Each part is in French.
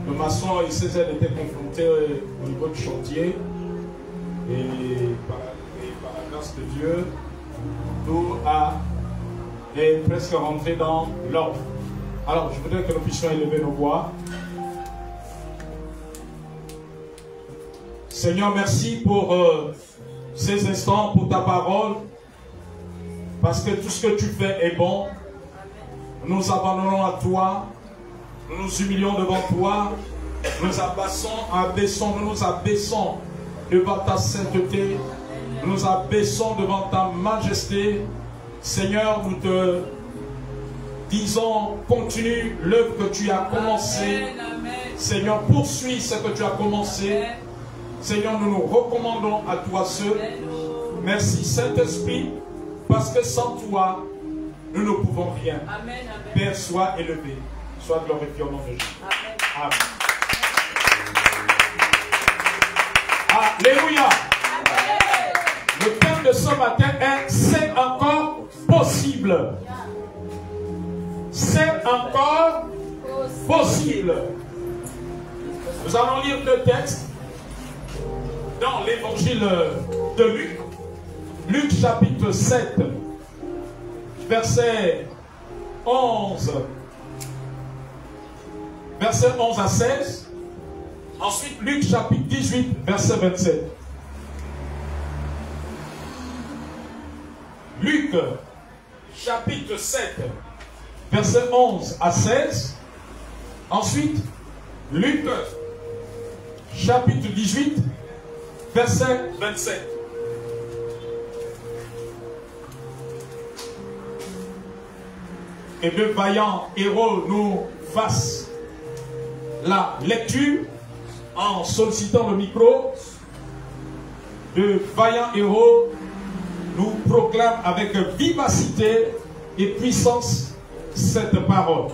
Le maçon et Césaire étaient confrontés au niveau du chantier. Et par la grâce de Dieu, tout est presque rentré dans l'ordre. Alors, je voudrais que nous puissions élever nos voix. Seigneur, merci pour ces instants, pour ta parole. Parce que tout ce que tu fais est bon. Nous abandonnons à toi. Nous nous humilions devant toi. Nous nous abaissons devant ta sainteté. Nous nous abaissons devant ta majesté. Seigneur, nous te disons, continue l'œuvre que tu as commencée. Seigneur, poursuis ce que tu as commencé. Seigneur, nous nous recommandons à toi seul. Merci Saint-Esprit, parce que sans toi, nous ne pouvons rien. Père, sois élevé, sois glorifié au nom de Jésus. Amen. Alléluia. Le thème de ce matin est « C'est encore possible ». C'est encore possible. Nous allons lire deux textes dans l'évangile de Luc. Luc chapitre 7, verset 11. Verset 11 à 16. Ensuite, Luc chapitre 18, verset 27. Luc chapitre 7, verset 11 à 16. Ensuite, Luc chapitre 18, verset 27. Et de vaillants héros nous fassent la lecture en sollicitant le micro. De vaillants héros nous proclament avec vivacité et puissance cette parole.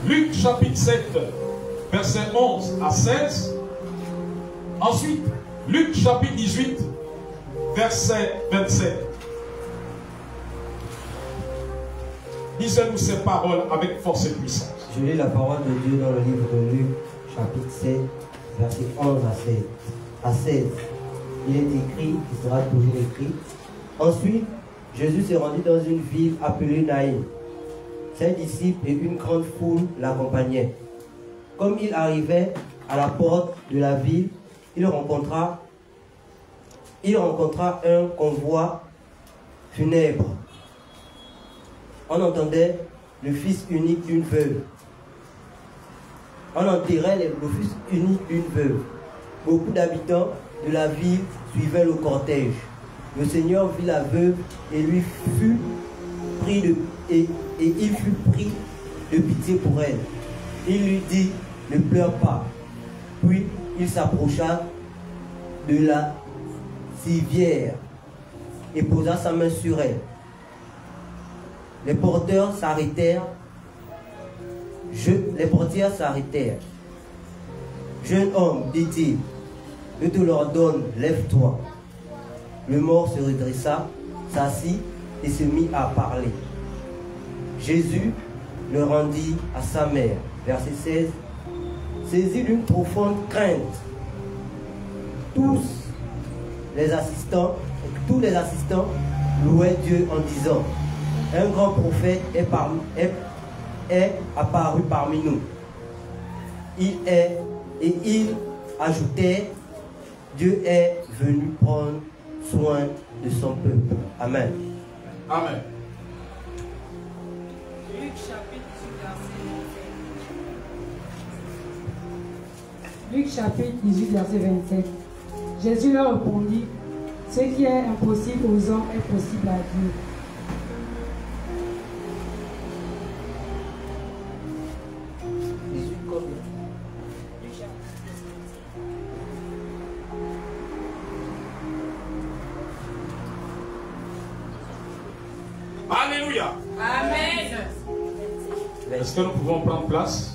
Luc chapitre 7, verset 11 à 16. Ensuite, Luc chapitre 18, verset 27. Lisez-nous ces paroles avec force et puissance. Je lis la parole de Dieu dans le livre de Luc, chapitre 7, verset 11 à 16. Il est écrit, il sera toujours écrit. Ensuite, Jésus s'est rendu dans une ville appelée Naïm. Ses disciples et une grande foule l'accompagnaient. Comme il arrivait à la porte de la ville, il rencontra un convoi funèbre. On entendait le fils unique d'une veuve. On enterrait le fils unique d'une veuve. Beaucoup d'habitants de la ville suivaient le cortège. Le Seigneur vit la veuve et il fut pris de pitié pour elle. Il lui dit, ne pleure pas. Puis il s'approcha de la civière et posa sa main sur elle. Les portières s'arrêtèrent. Jeune homme, dit-il, je te l'ordonne, lève-toi. Le mort se redressa, s'assit et se mit à parler. Jésus le rendit à sa mère. Verset 16. Saisi d'une profonde crainte, tous les assistants louaient Dieu en disant, un grand prophète est apparu parmi nous. Il ajoutait, Dieu est venu prendre soin de son peuple. Amen. Amen. Luc chapitre 18, verset 27. Jésus leur répondit, ce qui est impossible aux hommes est possible à Dieu. Alléluia. Amen. Est-ce que nous pouvons prendre place?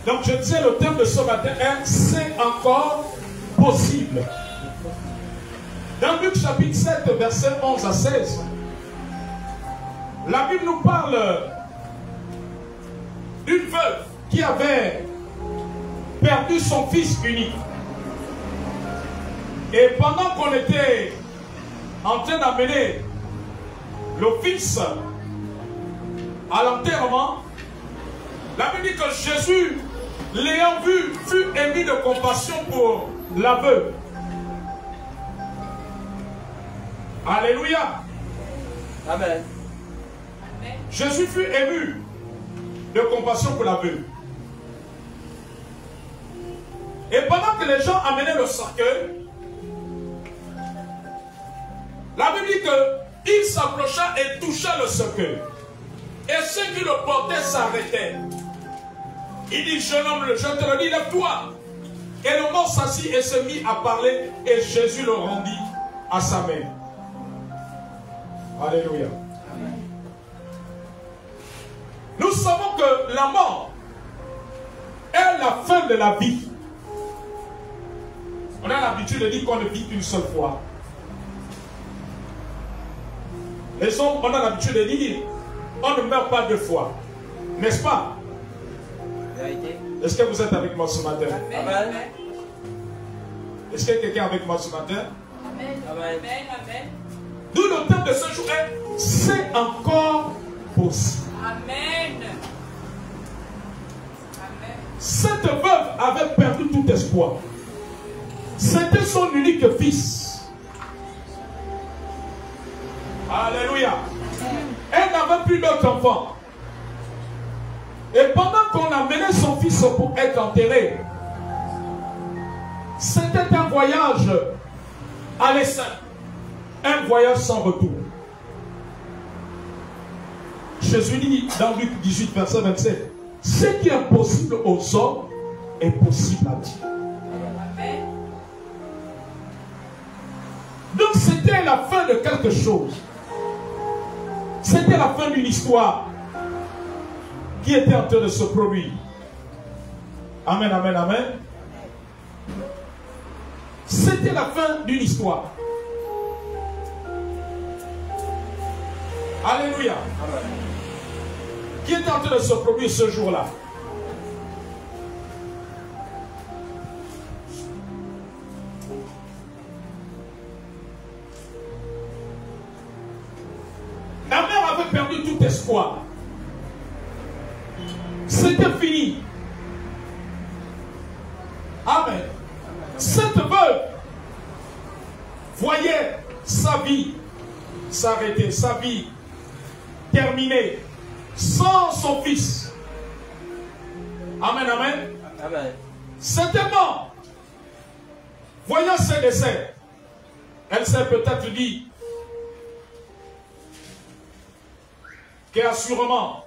Donc je disais, le thème de ce matin est « C'est encore possible ». Dans Luc chapitre 7, versets 11 à 16, la Bible nous parle d'une veuve qui avait perdu son fils unique. Et pendant qu'on était en train d'amener le fils à l'enterrement, la Bible dit que Jésus, l'ayant vu, fut ému de compassion pour la veuve. Alléluia. Amen. Jésus fut ému de compassion pour la veuve. Et pendant que les gens amenaient le cercueil, la Bible dit qu'il s'approcha et toucha le cercueil. Et ceux qui le portaient s'arrêtaient. Il dit, jeune homme, je te le dis, lève-toi. Et le mort s'assit et se mit à parler, et Jésus le rendit à sa mère. Alléluia. Amen. Nous savons que la mort est la fin de la vie. On a l'habitude de dire qu'on ne vit qu'une seule fois. Les hommes, on a l'habitude de dire, on ne meurt pas deux fois. N'est-ce pas? Est-ce que vous êtes avec moi ce matin? Amen. Est-ce qu'il y a quelqu'un avec moi ce matin? Amen. Amen. Amen. D'où le thème de ce jour est « C'est encore possible ». Amen. Cette veuve avait perdu tout espoir. C'était son unique fils. Alléluia. Elle n'avait plus d'autre enfant. Et pendant qu'on amenait son fils pour être enterré, c'était un voyage à l'essaim. Un voyage sans retour. Jésus dit dans Luc 18, verset 27, ce qui est impossible aux hommes est possible à Dieu. Amen. Donc c'était la fin de quelque chose. C'était la fin d'une histoire qui était en train de se produire. Amen, amen, amen. C'était la fin d'une histoire. Alléluia. Amen. Qui était en train de se produire ce jour-là? La mère avait perdu tout espoir. C'était fini. Amen. Cette veuve voyait sa vie s'arrêter, sa vie terminée sans son fils. Amen, amen. Amen. Certainement, voyant ses décès, elle s'est peut-être dit qu'assurément,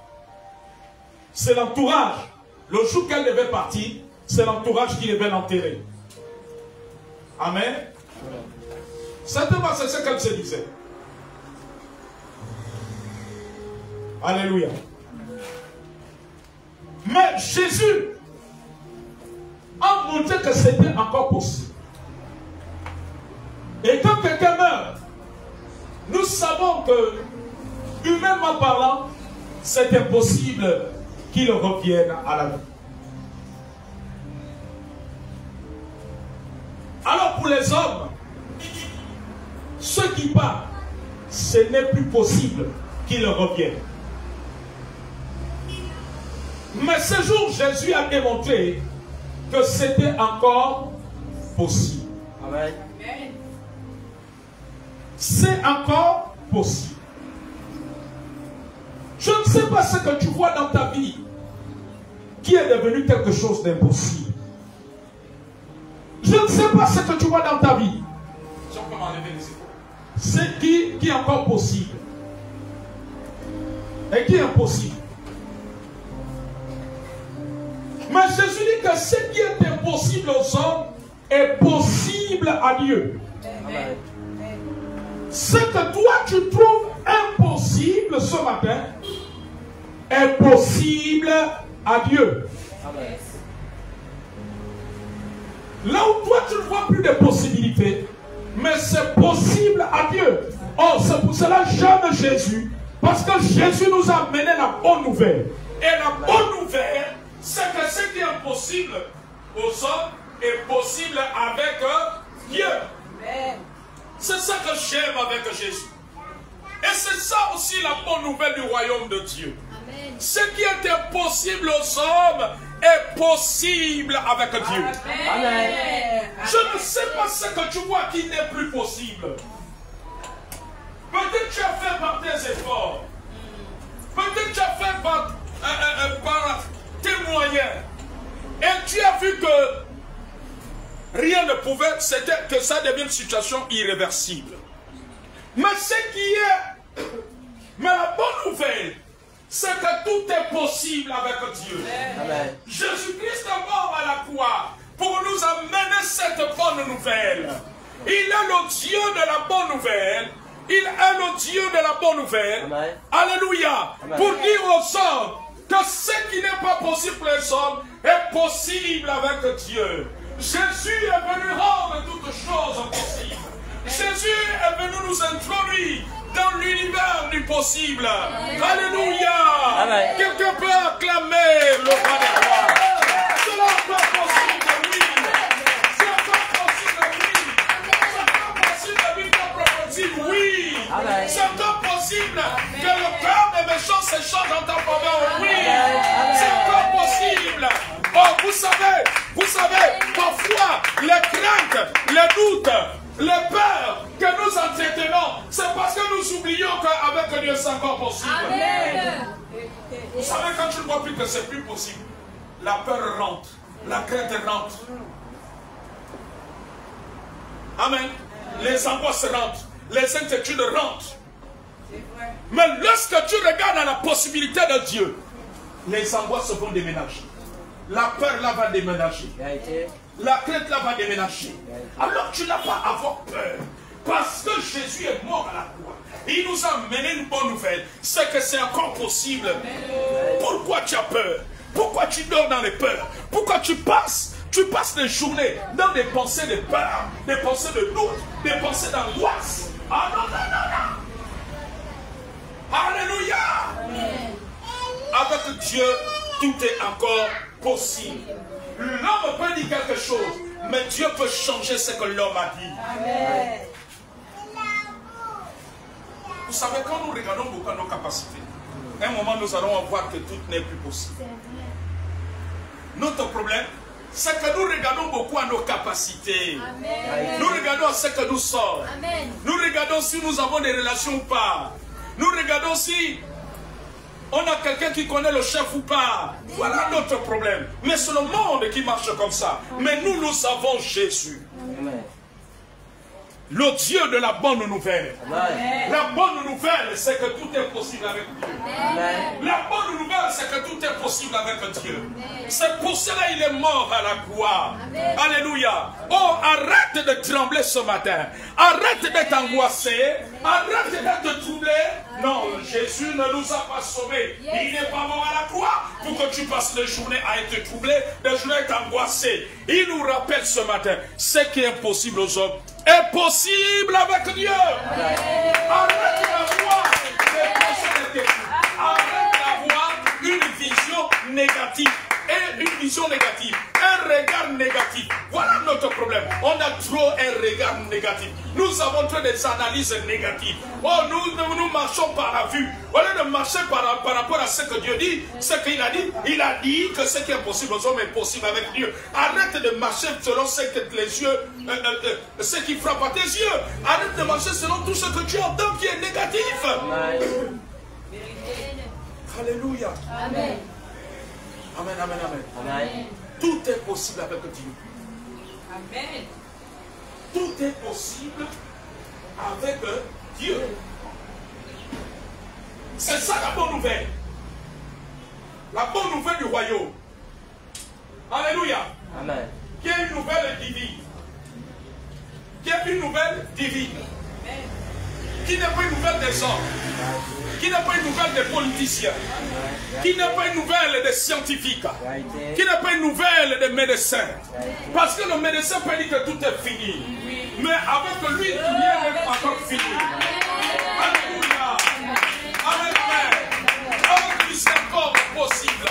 c'est l'entourage. Le jour qu'elle devait partir, c'est l'entourage qui devait l'enterrer. Amen. Certainement, c'est ce qu'elle se disait. Alléluia. Mais Jésus a montré que c'était encore possible. Et quand quelqu'un meurt, nous savons que, humainement parlant, c'est impossible qu'il revienne à la vie. Alors pour les hommes, ceux qui partent, ce n'est plus possible qu'ils reviennent. Mais ce jour, Jésus a démontré que c'était encore possible. Amen. C'est encore possible. Je ne sais pas ce que tu vois dans ta vie qui est devenu quelque chose d'impossible. Je ne sais pas ce que tu vois dans ta vie. Si on peut m'enlever les épaules. C'est qui est encore possible. Et qui est impossible. Mais Jésus dit que ce qui est impossible aux hommes est possible à Dieu. Amen. Ce que toi tu trouves impossible ce matin est possible à Dieu. Amen. Là où toi tu ne vois plus de possibilités, mais c'est possible à Dieu. Oh, c'est pour cela j'aime Jésus, parce que Jésus nous a amené la bonne nouvelle. Et la bonne nouvelle, c'est que ce qui est impossible aux hommes est possible avec Dieu. C'est ça que j'aime avec Jésus. Et c'est ça aussi la bonne nouvelle du royaume de Dieu. Amen. Ce qui est impossible aux hommes est possible avec Dieu. Amen. Je ne sais pas ce que tu vois qui n'est plus possible. Peut-être que tu as fait par tes efforts. Peut-être que tu as fait par tes moyens. Et tu as vu que rien ne pouvait, c'était que ça devienne une situation irréversible. Mais ce qui est, mais la bonne nouvelle, c'est que tout est possible avec Dieu. Jésus-Christ est mort à la croix pour nous amener cette bonne nouvelle. Il est le Dieu de la bonne nouvelle. Il est le Dieu de la bonne nouvelle. Amen. Alléluia. Amen. Pour dire aux hommes que ce qui n'est pas possible pour les hommes est possible avec Dieu. Jésus est venu rendre toutes choses possibles. Jésus est venu nous introduire dans l'univers du possible. Amen. Alléluia. Quelqu'un peut acclamer le roi des rois. Cela est pas possible, oui. C'est pas possible, oui. C'est pas possible de vivre ta prophétie, oui. C'est encore possible que le cœur des méchants se change en ta faveur, oui. C'est encore possible. Oh, vous savez, parfois, les craintes, les doutes, les peurs que nous entretenons, c'est parce que nous oublions qu'avec Dieu c'est encore possible. Amen. Vous savez, quand tu ne vois plus que c'est plus possible, la peur rentre, la crainte rentre. Amen. Les angoisses rentrent, les inquiétudes rentrent. Mais lorsque tu regardes à la possibilité de Dieu, les angoisses vont déménager. La peur là va déménager. La crainte là va déménager. Alors tu n'as pas à avoir peur. Parce que Jésus est mort à la croix. Il nous a amené une bonne nouvelle. C'est que c'est encore possible. Pourquoi tu as peur? Pourquoi tu dors dans les peurs? Pourquoi tu passes des journées dans des pensées de peur, des pensées de doute, des pensées d'angoisse? Ah non, non, non, non. Alléluia. Avec Dieu, tout est encore possible. L'homme peut dire quelque chose, mais Dieu peut changer ce que l'homme a dit. Amen. Vous savez, quand nous regardons beaucoup à nos capacités, à un moment nous allons voir que tout n'est plus possible. Notre problème, c'est que nous regardons beaucoup à nos capacités. Amen. Nous regardons à ce que nous sommes. Amen. Nous regardons si nous avons des relations ou pas. Nous regardons si on a quelqu'un qui connaît le chef ou pas. Voilà notre problème. Mais c'est le monde qui marche comme ça. Mais nous, nous avons Jésus. Amen. Le Dieu de la bonne nouvelle. Amen. La bonne nouvelle, c'est que tout est possible avec Dieu. Amen. La bonne nouvelle, c'est que tout est possible avec Dieu. C'est pour cela qu'il est mort à la croix. Amen. Alléluia. Oh, arrête de trembler ce matin. Arrête d'être angoissé. Arrête d'être troublé. Non, Jésus ne nous a pas sauvés. Il n'est pas mort à la croix pour que tu passes des journées à être troublé, des journées à être angoissé. Il nous rappelle ce matin, ce qui est impossible aux hommes est possible avec Dieu. Arrête d'avoir des pensées négatives. Arrête d'avoir une vision négative. Et une vision négative, un regard négatif. Voilà notre problème. On a trop un regard négatif. Nous avons trop des analyses négatives. Oh, nous marchons par la vue. Au lieu de marcher par rapport à ce que Dieu dit, ce qu'il a dit, il a dit que ce qui est possible aux hommes est possible avec Dieu. Arrête de marcher selon ce que les yeux, ce qui frappe à tes yeux. Arrête de marcher selon tout ce que tu entends qui est négatif. Amen. Alléluia. Amen. Amen, amen, amen, amen. Tout est possible avec Dieu. Amen. Tout est possible avec Dieu. C'est ça la bonne nouvelle. La bonne nouvelle du royaume. Alléluia. Amen. Qui est une nouvelle divine. Qui est une nouvelle divine. Amen. qui n'est pas une nouvelle des hommes, qui n'est pas une nouvelle des politiciens, qui n'est pas une nouvelle des scientifiques, qui n'est pas une nouvelle des médecins. Parce que le médecin peut dire que tout est fini. Mais avec lui, rien n'est encore fini. Alléluia. Amen. Avec lui, c'est encore possible.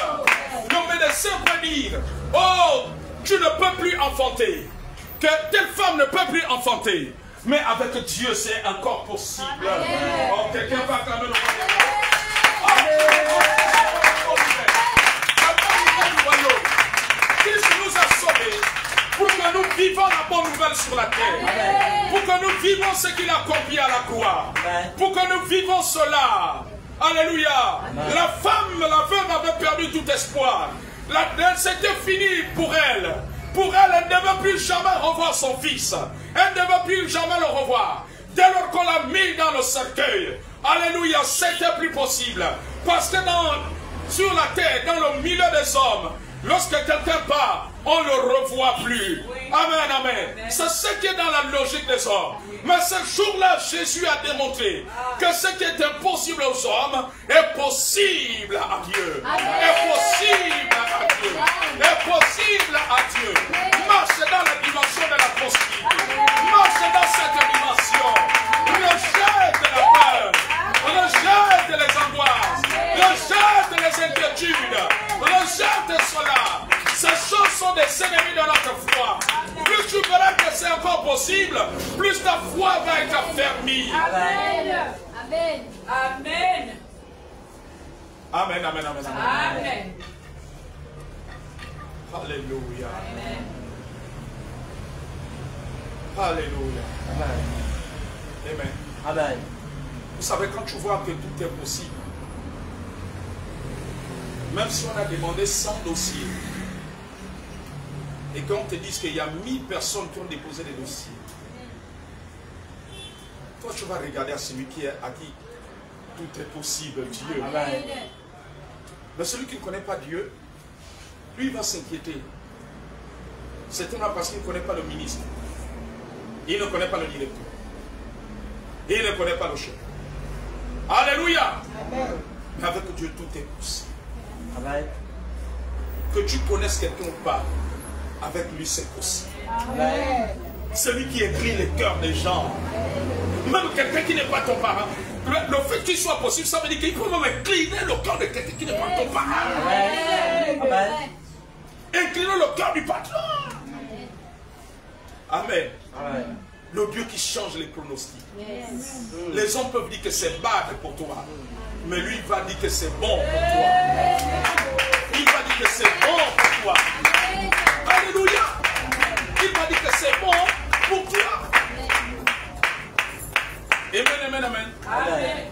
Le médecin peut dire, oh, tu ne peux plus enfanter. Que telle femme ne peut plus enfanter. Mais avec Dieu, c'est encore possible. Oh, quelqu'un va acclamer le Christ nous a sauvés pour que nous vivions la bonne nouvelle sur la terre. Pour que nous vivions ce qu'il a accompli à la croix. Pour que nous vivions cela. Alléluia. La femme, la veuve avait perdu tout espoir. C'était fini pour elle. Pour elle, elle ne devait plus jamais revoir son fils. Elle ne devait plus jamais le revoir. Dès lors qu'on l'a mis dans le cercueil, alléluia, c'était plus possible. Parce que sur la terre, dans le milieu des hommes, lorsque quelqu'un part, on ne le revoit plus. Amen, amen. C'est ce qui est dans la logique des hommes. Mais ce jour-là, Jésus a démontré que ce qui est impossible aux hommes est possible à Dieu. Est possible à Dieu. Est possible à Dieu. Marche dans la dimension de la possibilité. Marche dans cette dimension. Rejette la peur. Rejette les angoisses. Rejette les inquiétudes. Rejette cela. Ces choses sont des ennemis de notre foi. Plus tu verras que c'est encore possible, plus ta foi va être affermie. Amen. Amen. Amen. Amen, amen, amen, amen. Amen. Alléluia. Amen. Alléluia. Amen. Amen. Amen. Vous savez, quand tu vois que tout est possible, même si on a demandé 100 dossiers, et qu'on te dise qu'il y a 1000 personnes qui ont déposé des dossiers, toi tu vas regarder à celui à qui tout est possible, Dieu. Amen. Mais celui qui ne connaît pas Dieu, lui il va s'inquiéter. C'est tellement parce qu'il ne connaît pas le ministre. Il ne connaît pas le directeur. Il ne connaît pas le chef. Alléluia. Amen. Mais avec Dieu tout est possible. Amen. Que tu connaisses quelqu'un ou pas, avec lui c'est possible. Amen. Celui qui écrit les cœurs des gens. Même quelqu'un qui n'est pas ton parent. Le fait qu'il soit possible, ça veut dire qu'il peut même incliner le cœur de quelqu'un qui n'est pas ton parent. Amen. Amen. Incliner le cœur du patron. Amen. Amen. Le Dieu qui change les pronostics. Les hommes peuvent dire que c'est bad pour toi. Mais lui, il va dire que c'est bon pour toi. Il va dire que c'est bon pour toi. Alléluia. Il va dire que c'est bon pour toi. Amen, amen, amen. Amen.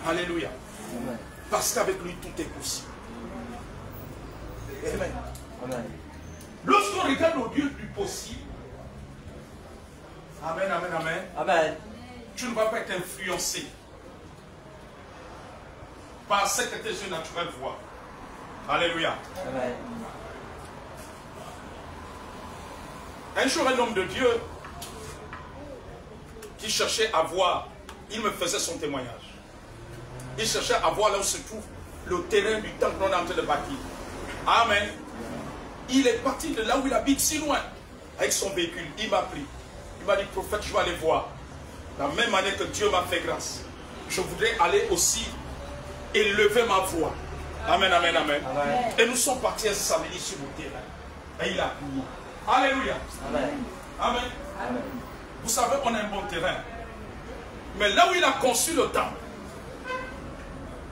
Alléluia. Amen. Parce qu'avec lui, tout est possible. Amen. Amen. Lorsqu'on regarde au Dieu du possible, amen, amen, amen, Amen. tu ne vas pas être influencé par ce que tes yeux naturels voient. Alléluia. Amen. Un jour, un homme de Dieu qui cherchait à voir, il me faisait son témoignage. Il cherchait à voir là où se trouve le terrain du temple qu'on est en train de bâtir. Amen. Il est parti de là où il habite si loin avec son véhicule. Il m'a pris. Il m'a dit, prophète, je vais aller voir. La même année que Dieu m'a fait grâce, je voudrais aller aussi élever ma voix. Amen, amen, amen. Amen. Et nous sommes partis un samedi sur le terrain. Et il a prié. Alléluia. Amen. Amen. Amen. Vous savez, on a un bon terrain. Mais là où il a conçu le temple,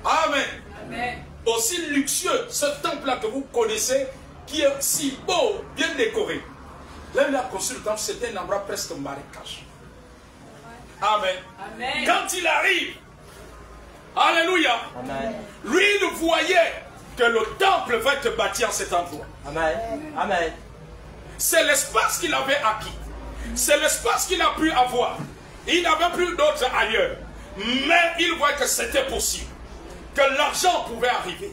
amen, Amen. aussi luxueux, ce temple-là que vous connaissez, qui est si beau, bien décoré. Là où il a conçu le temple, c'était un endroit presque marécage. Amen. Amen. Quand il arrive, alléluia, Amen. lui, il voyait que le temple va être bâti en cet endroit. Amen. Amen. C'est l'espace qu'il avait acquis. C'est l'espace qu'il a pu avoir. Il n'avait plus d'autre ailleurs. Mais il voit que c'était possible. Que l'argent pouvait arriver.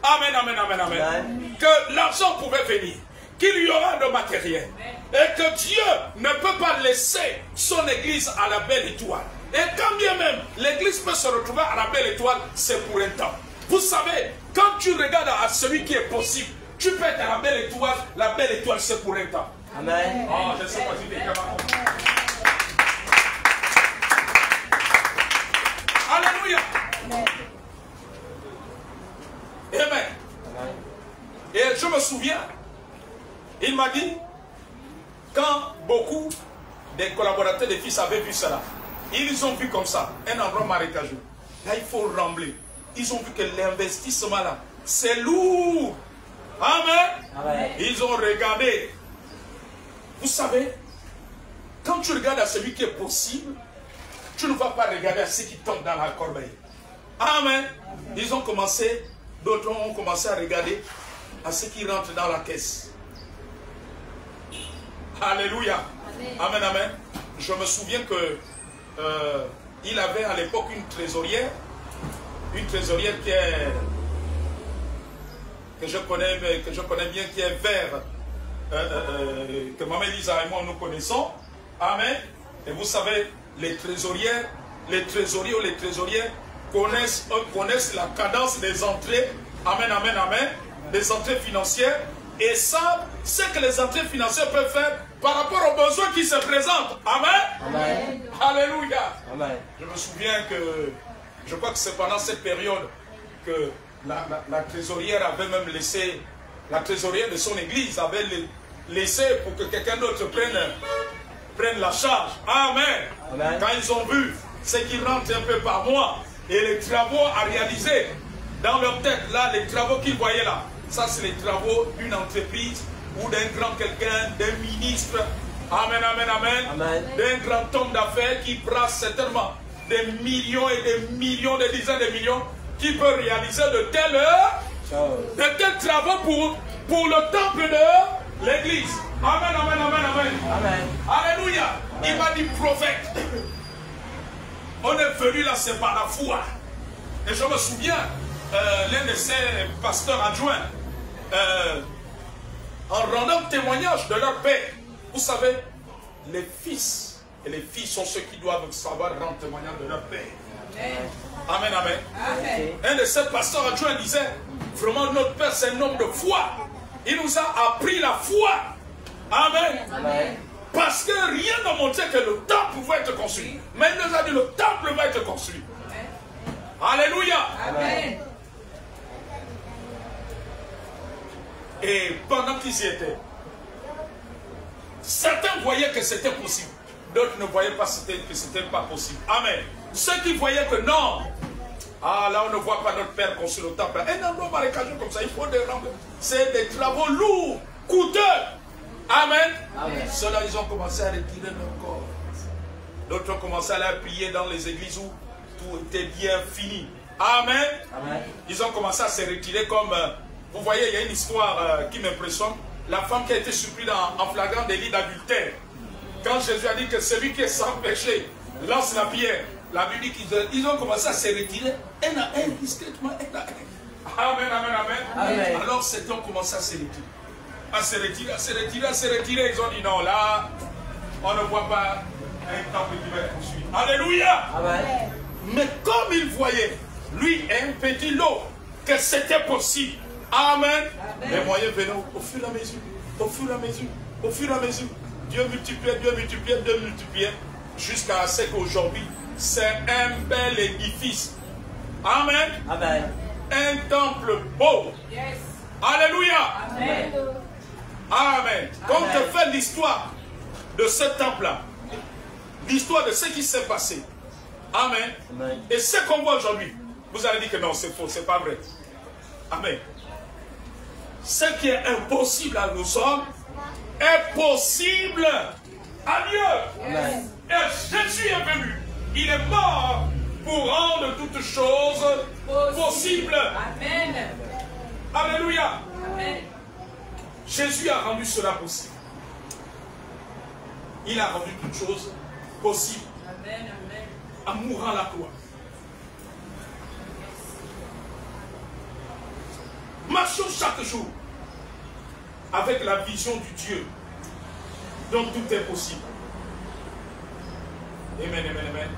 Amen, amen, amen, amen. Amen. Que l'argent pouvait venir. Qu'il y aura de matériel. Et que Dieu ne peut pas laisser son église à la belle étoile. Et quand bien même l'église peut se retrouver à la belle étoile, c'est pour un temps. Vous savez, quand tu regardes à celui qui est possible, tu peux être à la belle étoile c'est pour un temps. Amen. Oh, je ne sais pas si quelqu'un va comprendre. Alléluia. Amen. Et je me souviens, il m'a dit, quand beaucoup des collaborateurs des fils avaient vu cela, ils ont vu comme ça, un endroit marécageux. Là, il faut rembler. Ils ont vu que l'investissement là, c'est lourd. Amen. Amen. Ils ont regardé. Vous savez, quand tu regardes à celui qui est possible, tu ne vas pas regarder à ceux qui tombent dans la corbeille. Amen. Ils ont commencé, d'autres ont commencé à regarder à ceux qui rentrent dans la caisse. Alléluia. Amen, amen. Je me souviens que il avait à l'époque une trésorière que je connais bien, qui est vert, que Maman Elisa et moi nous connaissons. Amen. Et vous savez, les trésoriers ou les trésorières connaissent la cadence des entrées. Amen, amen, amen. Des entrées financières. Et savent ce que les entrées financières peuvent faire par rapport aux besoins qui se présentent. Amen. Amen. Alléluia. Amen. Je me souviens que, je crois que c'est pendant cette période que la trésorière avait même laissé, la trésorière de son église avait laissé pour que quelqu'un d'autre prenne la charge. Amen. Amen. Quand ils ont vu ce qui rentre un peu par mois et les travaux à réaliser dans leur tête, là, les travaux qu'ils voyaient là, ça c'est les travaux d'une entreprise ou d'un grand quelqu'un, d'un ministre. Amen, amen, amen. Amen. D'un grand homme d'affaires qui prend certainement des millions et des millions, des dizaines de millions, qui peut réaliser de tels travaux pour le temple de l'église. Amen, amen, amen, amen. Amen. Alléluia. Amen. Il m'a dit prophète. On est venu là, c'est par la foi. Et je me souviens, l'un de ses pasteurs adjoints, en rendant témoignage de leur père, vous savez, les fils et les filles sont ceux qui doivent savoir rendre témoignage de leur père. Amen, amen. Amen. Un de ces pasteurs adjoints disait, vraiment notre père c'est un homme de foi. Il nous a appris la foi. Amen. Amen. Parce que rien n'a montré que le temple pouvait être construit. Mais il nous a dit le temple va être construit. Amen. Alléluia. Amen. Et pendant qu'ils y étaient, certains voyaient que c'était possible. D'autres ne voyaient pas que c'était pas possible. Amen. Ceux qui voyaient que non, là on ne voit pas notre Père construire le temple. Un endroit marécageux comme ça, il faut des rampes. C'est des travaux lourds, coûteux. Amen. Amen. Ceux-là, ils ont commencé à retirer leur corps. D'autres ont commencé à aller prier dans les églises où tout était bien fini. Amen. Amen. Ils ont commencé à se retirer comme... vous voyez, il y a une histoire qui m'impressionne. La femme qui a été surprise en flagrant délit d'adultère. Quand Jésus a dit que celui qui est sans péché lance la pierre, la Bible dit qu'ils ont commencé à se retirer un à un, discrètement, un à un. Amen, amen, amen. Amen. Alors certains ont commencé à se retirer. À se retirer, à se retirer, à se retirer. Ils ont dit non, là, on ne voit pas un temple qui va être construit. Alléluia. Amen. Mais comme il voyait, lui et un petit lot, que c'était possible. Amen. Amen. Les moyens venaient au fur et à mesure, au fur et à mesure, au fur et à mesure. Dieu multipliait, jusqu'à ce qu'aujourd'hui, c'est un bel édifice. Amen. Amen. Un temple beau. Yes. Alléluia. Amen. Amen. Quand on te fait l'histoire de ce temple-là, l'histoire de ce qui s'est passé, amen. Amen. Et ce qu'on voit aujourd'hui, vous allez dire que non, c'est faux, c'est pas vrai. Amen. Ce qui est impossible à nos hommes est possible à Dieu. Amen. Et Jésus est venu. Il est mort pour rendre toutes choses possibles. Amen. Alléluia. Amen. Jésus a rendu cela possible. Il a rendu toutes choses possibles. Amen. Amen. En mourant à la croix. Marchons chaque jour avec la vision du Dieu Donc tout est possible. Amen, amen, amen.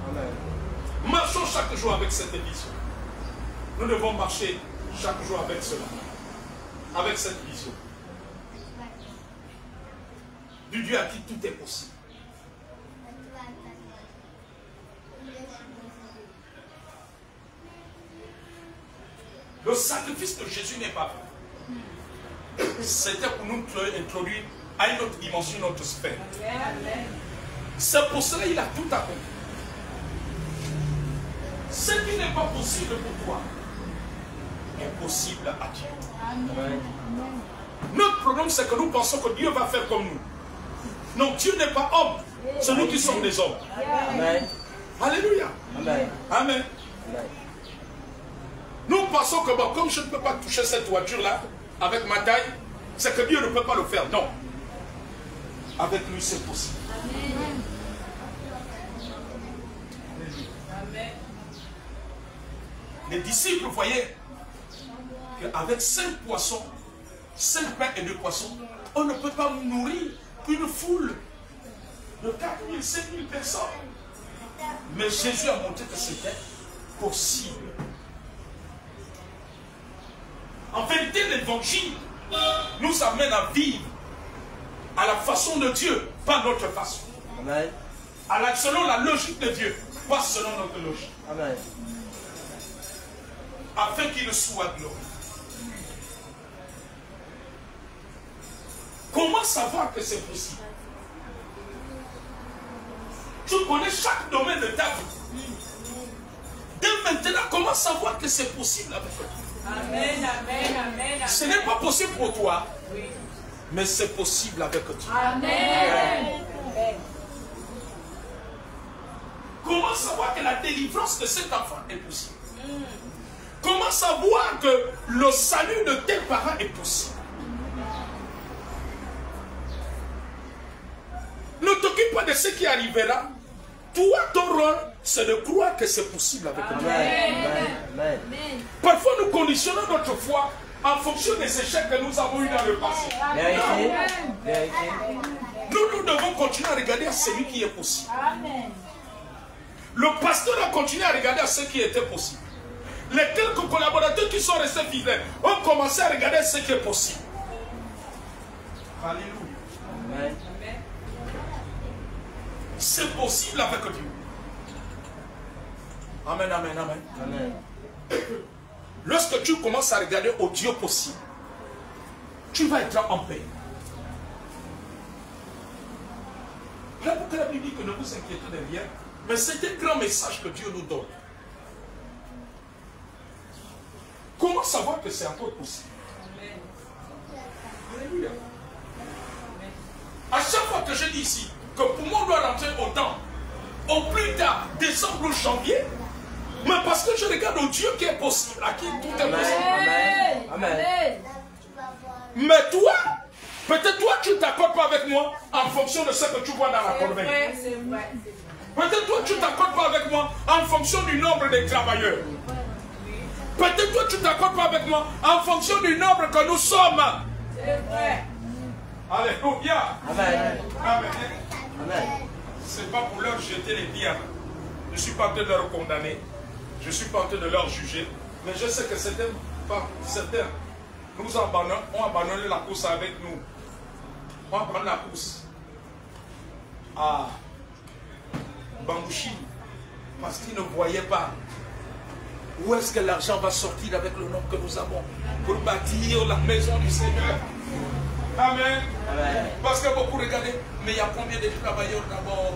Marchons chaque jour avec cette vision. Nous devons marcher chaque jour avec cela. Avec cette vision. Du Dieu à qui tout est possible. Le sacrifice de Jésus n'est pas fait. C'était pour nous introduire à une autre dimension, une autre sphère. C'est pour cela qu'il a tout accompli. Ce qui n'est pas possible pour toi est possible à Dieu. Amen. Notre problème, c'est que nous pensons que Dieu va faire comme nous. Non, Dieu n'est pas homme. C'est nous qui sommes des hommes. Amen. Alléluia. Amen. Amen. Nous pensons que bon, comme je ne peux pas toucher cette voiture-là avec ma taille, c'est que Dieu ne peut pas le faire. Non. Avec lui, c'est possible. Amen. Les disciples voyaient qu'avec 5 poissons, 5 pains et 2 poissons, on ne peut pas nourrir une foule de 4 000, 5 000 personnes. Mais Jésus a montré que c'était possible. En vérité, l'évangile nous amène à vivre à la façon de Dieu, pas notre façon. Amen. Selon la logique de Dieu, pas selon notre logique. Amen. Afin qu'il soit glorifié. Comment savoir que c'est possible? Tu connais chaque domaine de ta vie. Dès maintenant, comment savoir que c'est possible avec toi? Amen, amen, amen. Ce n'est pas possible pour toi, oui, mais c'est possible avec Dieu. Amen. Amen. Comment savoir que la délivrance de cet enfant est possible? Comment savoir que le salut de tes parents est possible? Ne t'occupe pas de ce qui arrivera. Toi, ton rôle, c'est de croire que c'est possible avec Dieu. Amen. Parfois, nous conditionnons notre foi en fonction des échecs que nous avons eus dans le passé. Nous devons continuer à regarder à celui qui est possible. Amen. Le pasteur a continué à regarder à ce qui était possible. Les quelques collaborateurs qui sont restés fidèles ont commencé à regarder ce qui est possible. Alléluia. Amen. C'est possible avec Dieu. Amen, amen, amen. Amen. Lorsque tu commences à regarder au Dieu possible, tu vas être en paix. Là, pourquoi la Bible dit que ne vous inquiétez de rien, mais c'est un grand message que Dieu nous donne. Comment savoir que c'est encore possible? Alléluia. À chaque fois que je dis ici que pour moi on doit rentrer au temps, au plus tard, décembre ou janvier, mais parce que je regarde au Dieu qui est possible, à qui tout est possible. Amen. Amen. Mais toi, peut-être toi tu ne t'accordes pas avec moi en fonction de ce que tu vois dans la corbeille. Peut-être toi tu ne t'accordes pas avec moi en fonction du nombre des travailleurs. Peut-être toi tu ne t'accordes pas avec moi en fonction du nombre que nous sommes. C'est vrai. Alléluia. Amen. Amen. Amen. Ce n'est pas pour leur jeter les pierres. Je ne suis pas en train de leur condamner. Je ne suis pas en train de leur juger. Mais je sais que certains nous ont abandonné la course avec nous. On va prendre la course à Bambouchi parce qu'ils ne voyaient pas où est-ce que l'argent va sortir avec le nom que nous avons pour bâtir la maison du Seigneur. Amen. Amen. Parce que beaucoup regardez, mais il y a combien de travailleurs d'abord?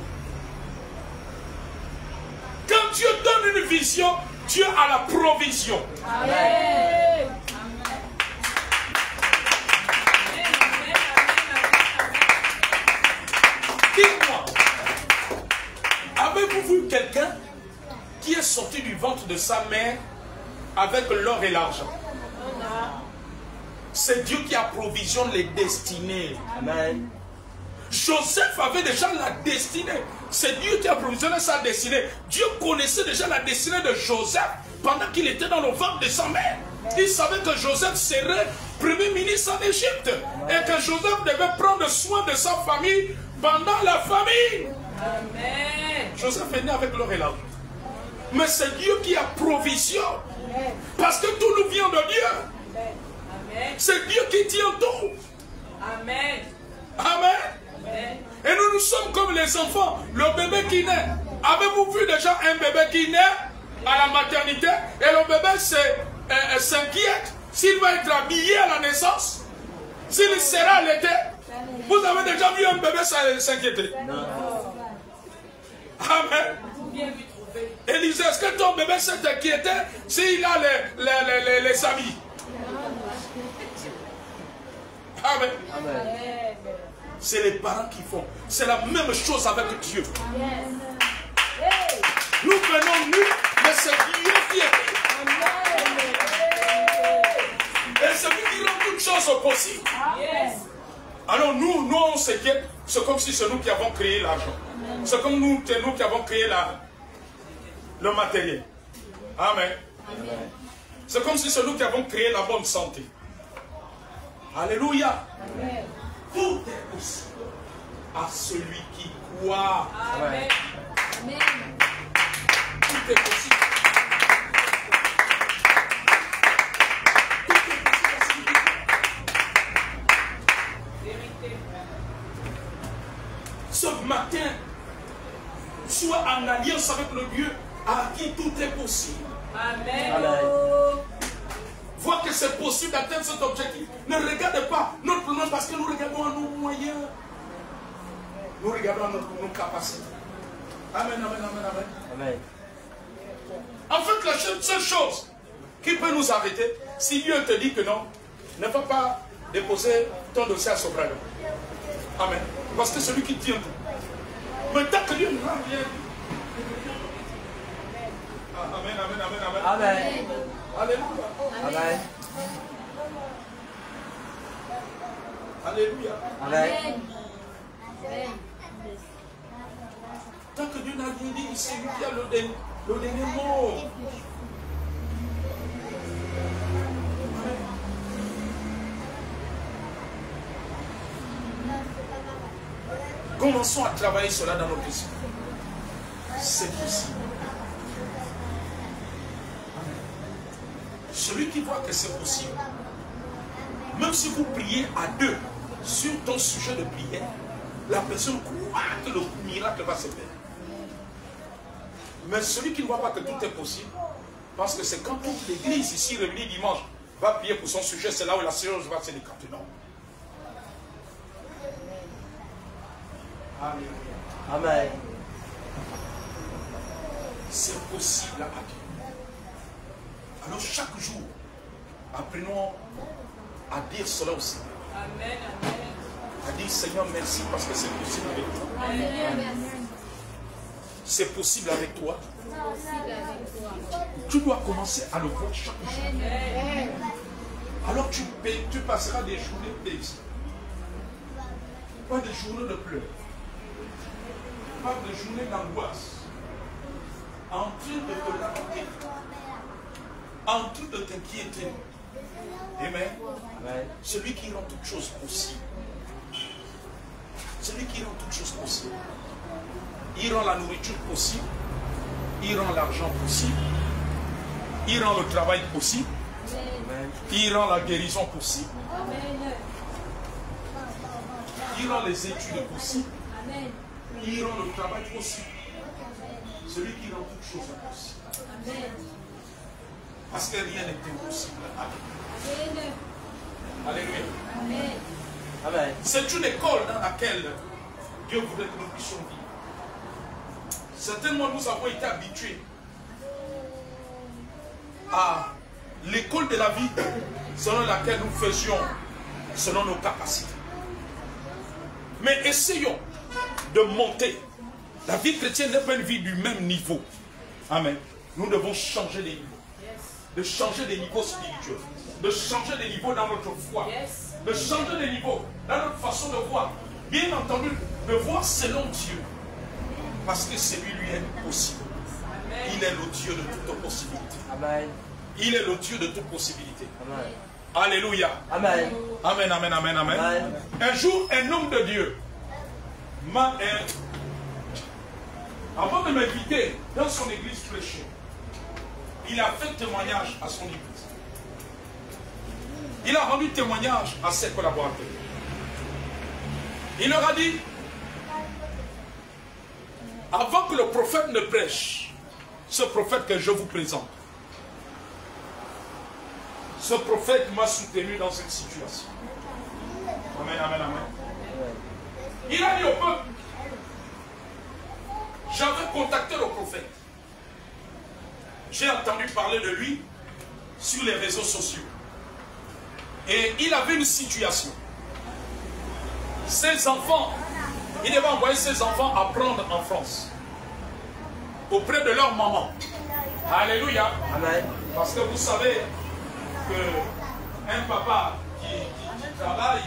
Quand Dieu donne une vision, Dieu a la provision. Amen. Dites-moi, avez-vous vu quelqu'un qui est sorti du ventre de sa mère avec l'or et l'argent? C'est Dieu qui approvisionne les destinées. Amen. Joseph avait déjà la destinée. C'est Dieu qui a approvisionné sa destinée. Dieu connaissait déjà la destinée de Joseph pendant qu'il était dans le ventre de sa mère. Il savait que Joseph serait premier ministre en Égypte et que Joseph devait prendre soin de sa famille pendant la famine. Amen. Joseph est né avec l'or et l'argent. Mais c'est Dieu qui a provision. Parce que tout nous vient de Dieu. Amen. C'est Dieu qui tient tout. Amen. Amen. Amen. Et nous sommes comme les enfants. Le bébé qui naît. Avez-vous vu déjà un bébé qui naît à la maternité? Et le bébé s'inquiète s'il va être habillé à la naissance, s'il sera allaité. Vous avez déjà vu un bébé s'inquiéter? Amen. Élisée, est-ce que ton bébé s'est inquiété s'il a les habits? Amen. C'est les parents qui font. C'est la même chose avec Dieu. Nous venons nous, mais c'est Dieu qui est. Et c'est lui qui rend toutes choses possibles. Alors nous on s'inquiète. C'est comme si c'est nous qui avons créé l'argent. C'est comme nous qui avons créé le matériel. Amen. C'est comme si c'est nous qui avons créé la bonne santé. Alléluia. Tout est possible à celui qui croit. Amen. Tout est possible. Ce matin, sois en alliance avec le Dieu à qui tout est possible. Amen. Vois que c'est possible d'atteindre cet objectif. Ne regarde pas notre problème parce que nous regardons à nos moyens. Nous regardons à nos capacités. Amen, amen, amen, amen. Amen. En fait, la seule chose qui peut nous arrêter, si Dieu te dit que non, ne va pas déposer ton dossier à Sobrano. Amen. Parce que c'est lui qui tient tout. Mais tant que Dieu ne rend rien. Amen, amen, amen, amen. Amen. Alléluia. Amen. Alléluia. Amen. Tant que Dieu n'a rien dit, c'est lui qui a le dernier mot. Commençons à travailler cela dans nos vies. C'est possible. Celui qui voit que c'est possible, même si vous priez à deux sur ton sujet de prière, la personne croit que le miracle va se faire. Mais celui qui ne voit pas que tout est possible, parce que c'est quand toute l'église ici, réunie dimanche, va prier pour son sujet, c'est là où la chose va se décanter. Non. Amen. Amen. C'est possible à Dieu. Alors chaque jour, apprenons à dire cela au Seigneur. Amen. Amen. À dire Seigneur merci parce que c'est possible avec toi. Amen. C'est possible avec toi. Tu dois commencer à le voir chaque jour. Amen. Alors tu passeras des journées paisibles. Pas des journées de pleurs. Pas des journées d'angoisse. En train de te lamenter. En train de t'inquiéter. Amen. Amen. Celui qui rend toutes choses possibles. Celui qui rend toutes choses possibles. Il rend la nourriture possible. Il rend l'argent possible. Il rend le travail possible. Amen. Il rend la guérison possible. Amen. Il rend les études possibles. Amen. Il rend le travail possible. Celui qui rend toutes choses possibles. Amen. Parce que rien n'est impossible. Amen. Alléluia. Amen. Amen. C'est une école dans laquelle Dieu voudrait que nous puissions vivre. Certainement, nous avons été habitués à l'école de la vie selon laquelle nous faisions selon nos capacités. Mais essayons de monter. La vie chrétienne n'est pas une vie du même niveau. Amen. Nous devons changer les niveaux. De changer des niveaux spirituels. De changer des niveaux dans notre foi. De changer des niveaux dans notre façon de voir. Bien entendu, de voir selon Dieu. Parce que celui lui est possible. Il est le Dieu de toute possibilité. Amen. Il est le Dieu de toute possibilité. Amen. Alléluia. Amen. Amen, amen, amen, amen. Amen. Un jour, un homme de Dieu avant de m'inviter dans son église prêchée, il a fait témoignage à son église. Il a rendu témoignage à ses collaborateurs. Il leur a dit, avant que le prophète ne prêche, ce prophète que je vous présente, ce prophète m'a soutenu dans cette situation. Amen, amen, amen. Il a dit au peuple, j'avais contacté le prophète. J'ai entendu parler de lui sur les réseaux sociaux. Et il avait une situation. Ses enfants, il devait envoyer ses enfants apprendre en France. Auprès de leur maman. Alléluia. Amen. Parce que vous savez qu'un papa qui travaille,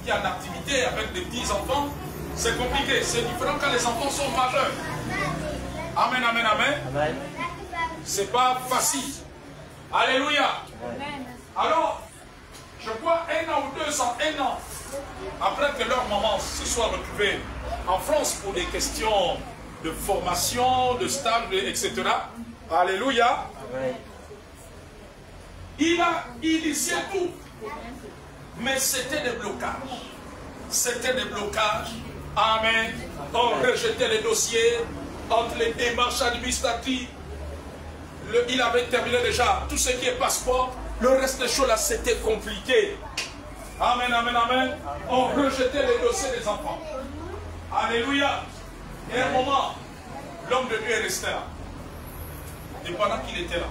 qui a une activité avec des petits enfants, c'est compliqué. C'est différent quand les enfants sont majeurs. Amen, amen, amen. Amen. C'est pas facile. Alléluia. Amen. Alors, je crois 1 an ou 2 ans, 1 an, après que leur maman se soit retrouvée en France pour des questions de formation, de stage, etc. Alléluia. Amen. Il a initié tout. Mais c'était des blocages. C'était des blocages. Amen. On rejetait les dossiers entre les démarches administratives. Il avait terminé déjà tout ce qui est passeport. Le reste des choses là, c'était compliqué. Amen, amen, amen. On rejetait les dossiers des enfants. Alléluia. Et à un moment, l'homme de Dieu est resté là. Et pendant qu'il était là,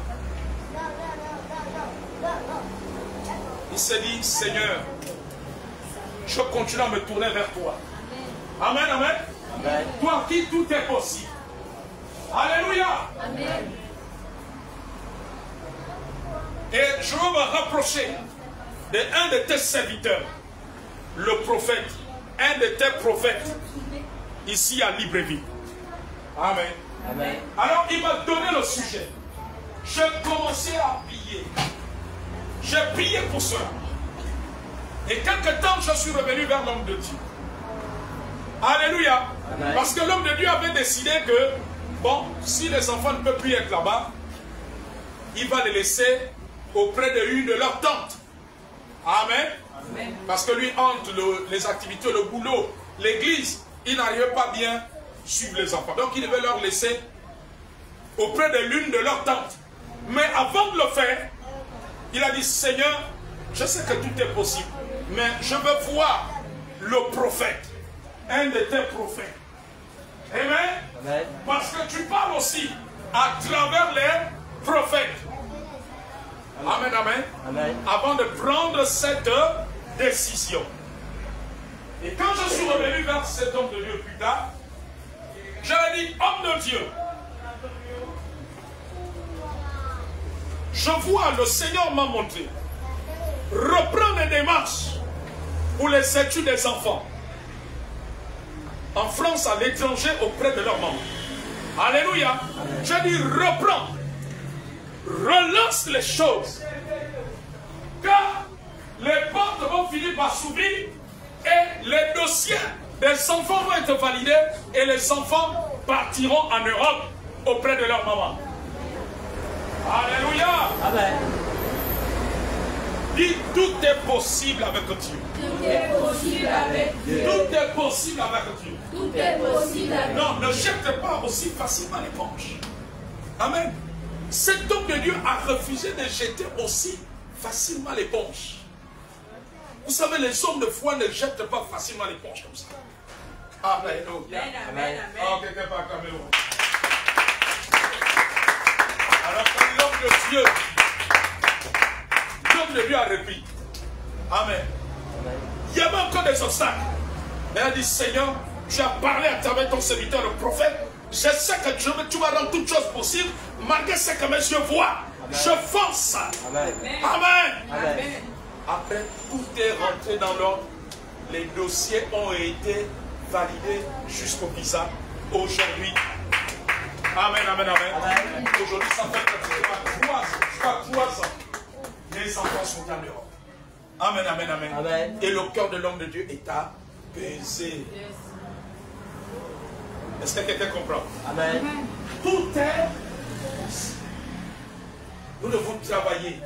il s'est dit, Seigneur, je continue à me tourner vers toi. Amen, amen. Amen. Toi qui tout est possible. Alléluia. Amen. Et je veux me rapprocher d'un de tes serviteurs, le prophète, un de tes prophètes, ici à Libreville. Amen. Amen. Alors il m'a donné le sujet. J'ai commencé à prier. J'ai prié pour cela. Et quelque temps, je suis revenu vers l'homme de Dieu. Alléluia. Amen. Parce que l'homme de Dieu avait décidé que, bon, si les enfants ne peuvent plus être là-bas, il va les laisser auprès de l'une de leurs tantes. Amen. Amen. Parce que lui, entre les activités, le boulot, l'église, il n'arrivait pas bien à suivre les enfants. Donc il devait leur laisser auprès de l'une de leurs tantes. Mais avant de le faire, il a dit, Seigneur, je sais que tout est possible, mais je veux voir le prophète, un de tes prophètes. Amen. Amen. Parce que tu parles aussi à travers les prophètes. Amen, amen. Amen. Avant de prendre cette décision. Et quand je suis revenu vers cet homme de Dieu plus tard, je lui ai dit, homme de Dieu, je vois, le Seigneur m'a montré, reprendre les démarches pour les études des enfants. En France, à l'étranger, auprès de leur maman. Alléluia. Je dis, reprends. Relance les choses. Car les portes vont finir par s'ouvrir et les dossiers des enfants vont être validés et les enfants partiront en Europe auprès de leur maman. Alléluia. Amen. Dis, tout est possible avec Dieu. Tout est possible avec Dieu. Tout est possible avec Dieu. Tout est possible avec Dieu. Non, ne jette pas aussi facilement l'éponge. Amen. Cet homme de Dieu a refusé de jeter aussi facilement l'éponge. Vous savez, les hommes de foi ne jettent pas facilement l'éponge comme ça. Amen. Amen. Amen. Oh, quelqu'un pas comme l'autre. Alors que l'homme de Dieu a repris. Amen. Il y avait encore des obstacles. Mais il a dit, Seigneur, tu as parlé à travers ton serviteur, le prophète. Je sais que tu vas rendre toutes choses possibles, malgré ce que mes yeux voient. Amen. Je fonce. Amen. Amen. Amen. Après, tout est rentré dans l'ordre. Les dossiers ont été validés jusqu'au visa. Aujourd'hui. Amen, amen, amen. Amen. Aujourd'hui, ça fait 3 ans. Les enfants sont en Europe. Amen, amen, amen. Amen. Et le cœur de l'homme de Dieu est apaisé. Est-ce que quelqu'un comprend? Amen. Tout est... Nous devons travailler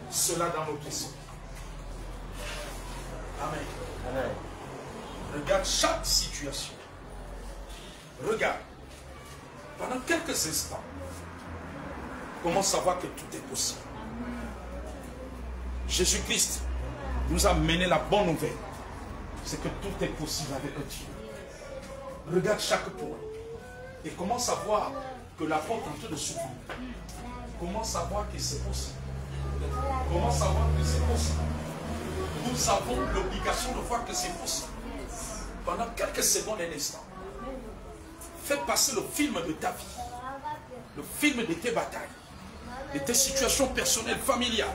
cela dans notre esprit. Amen. Amen. Regarde chaque situation. Regarde. Pendant quelques instants, comment savoir que tout est possible? Jésus-Christ nous a mené la bonne nouvelle. C'est que tout est possible avec Dieu. Regarde chaque point. Et comment savoir que la porte est en train de s'ouvrir? Comment savoir que c'est possible? Comment savoir que c'est possible? Nous avons l'obligation de voir que c'est possible. Pendant quelques secondes, un instant, fais passer le film de ta vie, le film de tes batailles, de tes situations personnelles, familiales,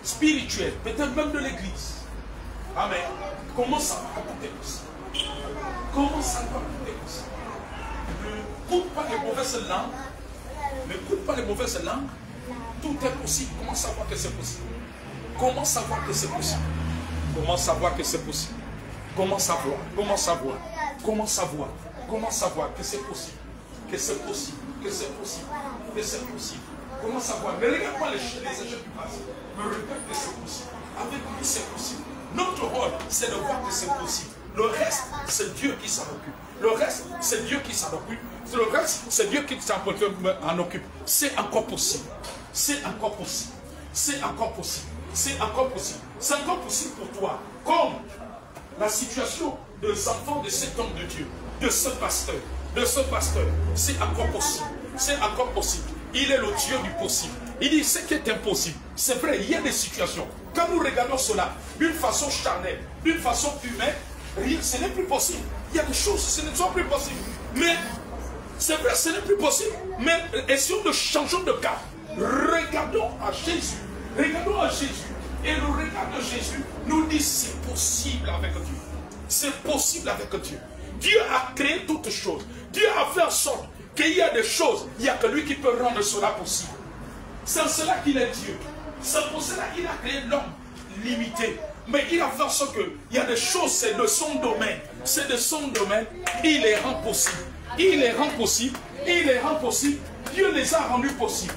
spirituelles, peut-être même de l'église. Amen. Comment savoir que tout est possible? Comment savoir que tout est possible? N'écoute pas les mauvaises langues. N'écoute pas les mauvaises langues. Tout est possible. Comment savoir que c'est possible? Comment savoir que c'est possible? Comment savoir que c'est possible? Comment savoir? Comment savoir? Comment savoir? Comment savoir que c'est possible? Que c'est possible? Que c'est possible? Que c'est possible? Comment savoir? Ne regarde pas les échecs du passé. Mais regarde que c'est possible. Avec lui, c'est possible. Notre rôle, c'est de voir que c'est possible. Le reste, c'est Dieu qui s'en occupe. Le reste, c'est Dieu qui s'en occupe. Le reste, c'est Dieu qui s'en occupe. C'est encore possible. C'est encore possible. C'est encore possible. C'est encore possible. C'est encore possible pour toi. Comme la situation des enfants de cet homme de Dieu, de ce pasteur, c'est encore possible. C'est encore possible. Il est le Dieu du possible. Il dit ce qui est impossible. C'est vrai, il y a des situations. Quand nous regardons cela d'une façon charnelle, d'une façon humaine, ce n'est plus possible. Il y a des choses, ce ne sont plus possibles. Mais, c'est vrai, ce n'est plus possible. Mais essayons de changer de cap. Regardons à Jésus. Regardons à Jésus. Et le regard de Jésus nous dit c'est possible avec Dieu. C'est possible avec Dieu. Dieu a créé toutes choses. Dieu a fait en sorte qu'il y a des choses, il n'y a que lui qui peut rendre cela possible. C'est en cela qu'il est Dieu. C'est pour cela qu'il a créé l'homme limité. Mais il a fait en sorte qu'il y a des choses, c'est de son domaine. C'est de son domaine. Il les rend possibles. Il les rend possibles. Il les rend possibles. Dieu les a rendus possibles.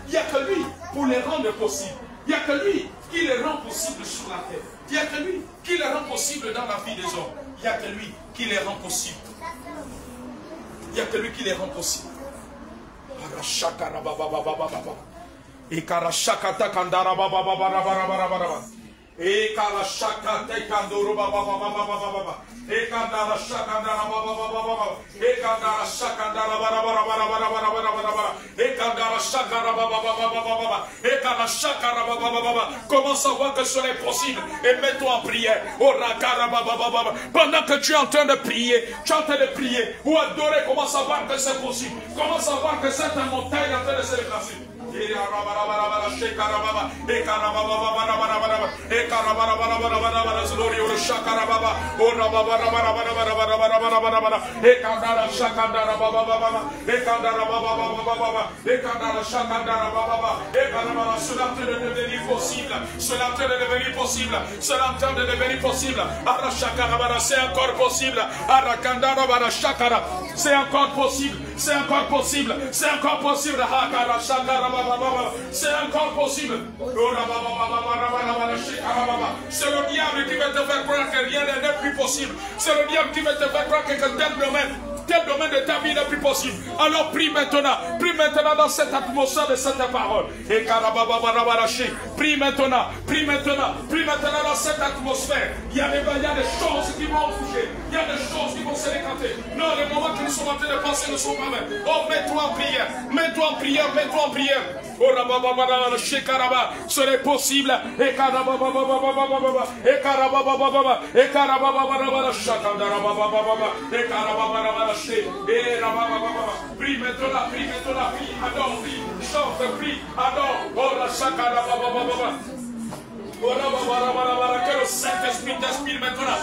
Il n'y a que lui pour les rendre possibles. Il n'y a que lui qui les rend possibles sur la terre. Il n'y a que lui qui les rend possibles dans la vie des hommes. Il n'y a que lui qui les rend possibles. Il n'y a que lui qui les rend possibles. Et karashakata kandara baba baba baba baba. Et karashakata kandoro baba baba baba. Et kandara shakandara baba baba baba. Et kandara shakandara baba baba baba. Et kandara shakara baba baba baba. Et kandara shakara baba baba. Commence à voir que cela est possible et mets-toi en prière. Oh rakara baba baba. Pendant que tu es en train de prier, ou adorer, commence à voir que c'est possible. Commence à voir que cette montagne est en train de se déplacer. C'est encore possible. C'est encore possible. C'est encore possible. C'est encore possible. C'est encore possible. C'est le diable qui va te faire croire que rien n'est plus possible. C'est le diable qui va te faire croire que tel domaine de ta vie n'est plus possible. Alors prie maintenant dans cette atmosphère de cette parole. Et prie maintenant dans cette atmosphère. Il y a des choses qui vont bouger. Il y a des choses qui vont se décanter. Non, les moments que nous sommes en train de penser ne sont pas mêmes. Oh, mets-toi en prière. Oh, ce n'est possible. Et prie maintenant, adore, chante, prie, adore. Oh, la chakara, que le Saint-Esprit t'inspire maintenant.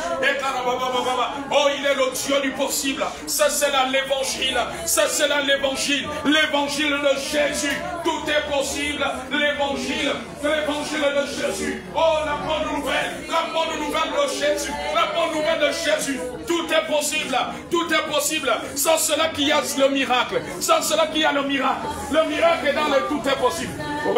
Oh, il est le Dieu du possible. Ça, c'est là l'évangile. Ça, c'est là l'évangile. L'évangile de Jésus. Tout est possible. L'évangile de Jésus. Oh, la bonne nouvelle de Jésus. La bonne nouvelle de Jésus. Tout est possible. Tout est possible. Sans cela qu'il y a le miracle. Sans cela qu'il y a le miracle. Le miracle est dans le tout est possible. Oh,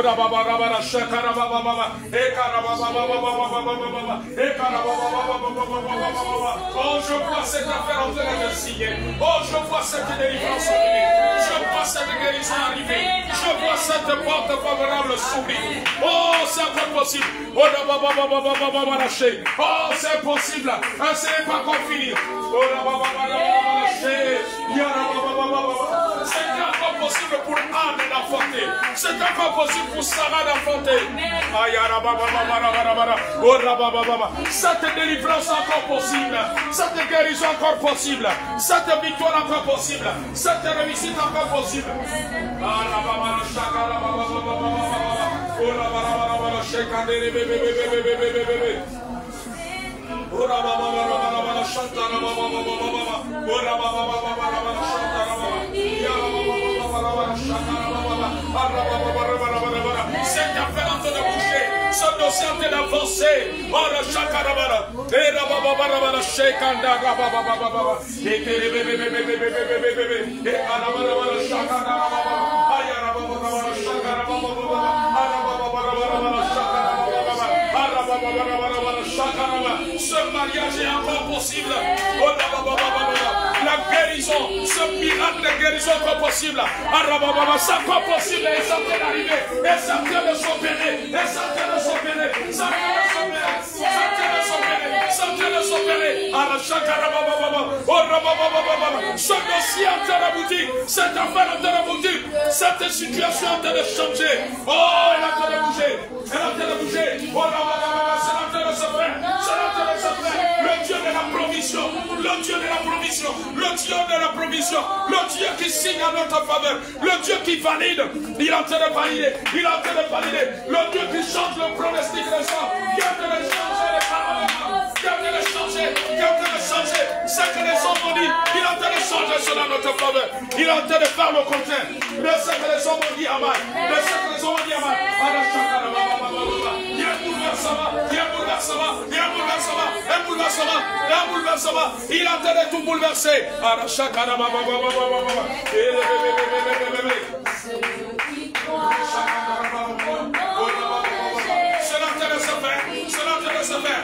je vois cette affaire en train de signer. Oh, je vois cette délivrance arriver. Je vois cette guérison arriver. Je vois cette porte favorable s'ouvrir. Oh, c'est encore possible. Oh, c'est possible. Ce n'est pas encore fini. C'est encore possible pour Anne d'enfanter. C'est encore possible pour Sarah d'enfanter. Cette délivrance encore possible. Cette guérison encore possible. Cette victoire encore possible. Cette réussite encore possible. C'est affaire en train de bouger. Ce dossier en train d'avancer. Ce mariage est encore possible. La guérison, ce miracle de guérison est encore possible. C'est encore possible et c'est en train d'arriver. Et c'est en train de s'opérer. Et c'est en train de s'opérer. C'est en train de s'opérer. C'est en train de s'opérer. Ce dossier en train d'aboutir. Cette affaire en train d'aboutir. Cette situation en train de changer. Oh, elle est en train de bouger. Elle est en train de bouger. C'est en train de se faire. C'est en train de se faire. Le Dieu de la provision. Le Dieu de la provision. Le Dieu de la provision. Le Dieu qui signe en notre faveur. Le Dieu qui valide. Il est en train de valider. Il est en train de valider. Le Dieu qui change le pronostic des gens. Qui est en train de changer les paroles. Qui est en train de changer. Qui est en train de changer. Ce que les hommes ont dit. Il est en train de changer cela en notre faveur. Il est en train de faire le contraire. De ce que les hommes ont dit à mal. De ce que les hommes ont dit à mal. Il y a un bouleversement. Il y a un bouleversement. Il y a un bouleversement. Un bouleversement. Un bouleversement. Il est en train de tout bouleverser. Cela en train de se faire. Cela en train de se faire.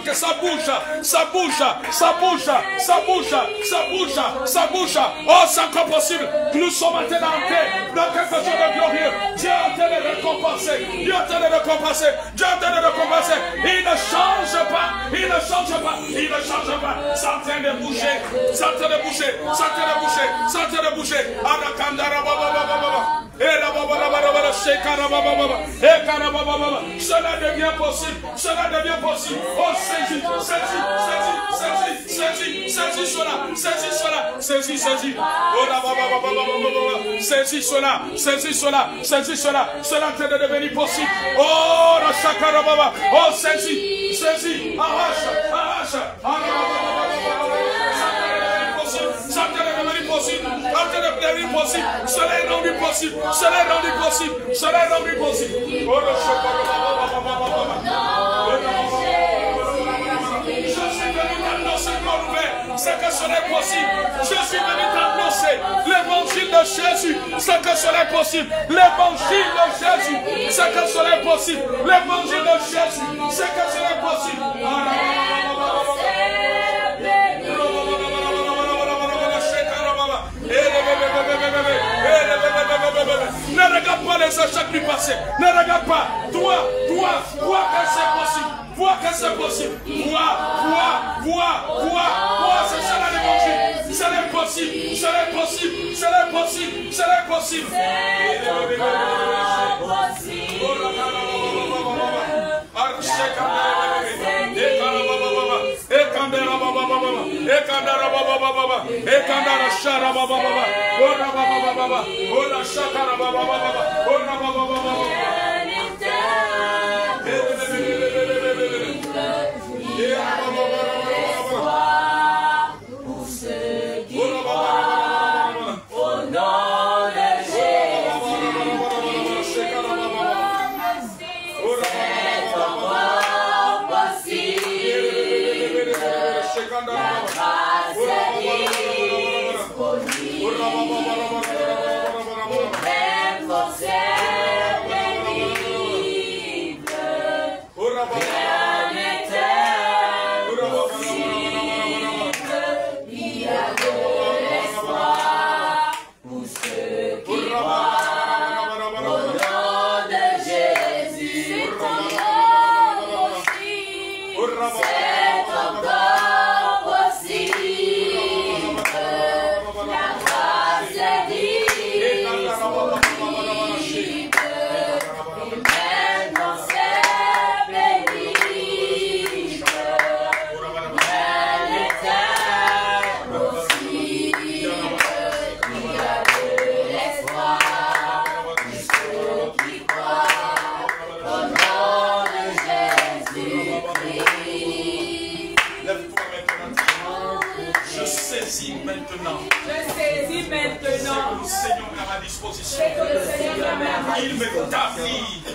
Que ça bouge, ça bouge, ça bouge, ça bouge, ça bouge, ça bouge. Oh, c'est encore possible. Nous sommes en train d'entrer dans quelque chose de glorieux. Dieu est en train de récompenser. Dieu est en train de récompenser. Dieu est en train de récompenser. Il ne change pas. Il ne change pas. Il ne change pas. C'est en train de bouger. C'est en train de bouger. C'est en train de bouger. C'est en train de bouger. Cela devient possible. Cela devient possible. Oh, saisis, saisis cela. Saisis cela. Saisis, saisis. Saisis cela. Saisis cela. Saisis cela. Cela est en train de devenir possible. Oh, la chakarababa. Oh, saisis. Saisis. Arrache. Arrache. Ça te devenu possible. Ça te devenu possible. Cela est rendu possible. Cela est rendu possible. Cela est rendu possible. Oh, le je suis venu t'annoncer une bonne nouvelle. C'est que cela est possible. Je suis venu t'annoncer l'évangile de Jésus. C'est que cela est possible. L'évangile de Jésus. C'est que cela est possible. L'évangile de Jésus. C'est que cela est possible. Ne regarde pas les échecs du passé. Ne regarde pas. Toi, vois que c'est possible. Vois que c'est possible. Vois. C'est cela l'évangile. C'est possible. C'est possible. C'est possible. C'est possible.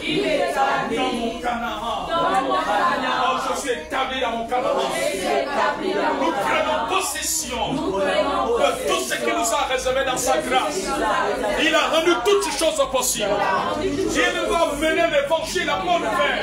Il m'établit dans mon Canaan. Oh, je suis établi dans mon Canaan. Nous prenons possession de tout ce qu'il nous a réservé dans sa grâce. Il a rendu toutes choses possibles. Il nous a mené l'évangile à bonne fin.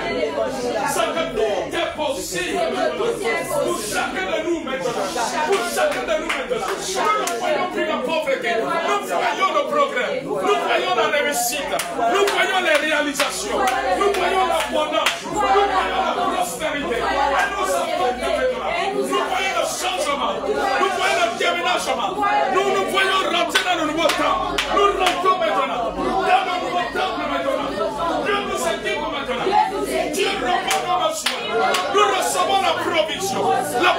C'est que tout est possible pour chacun de nous maintenant. Pour chacun de nous maintenant. Nous ne voyons plus la pauvreté. Nous voyons le progrès. Nous voyons la réussite. Nous voyons les réalisations. Nous voyons l'abondance. Nous voyons la prospérité. Et nous savons que maintenant, nous voyons le changement. Nous voyons le déménagement. Nous voyons rentrer dans le nouveau temps. Nous rentrons maintenant dans le nouveau temple maintenant. Dieu nous équipe maintenant. Dieu répond à nos besoins. Nous recevons la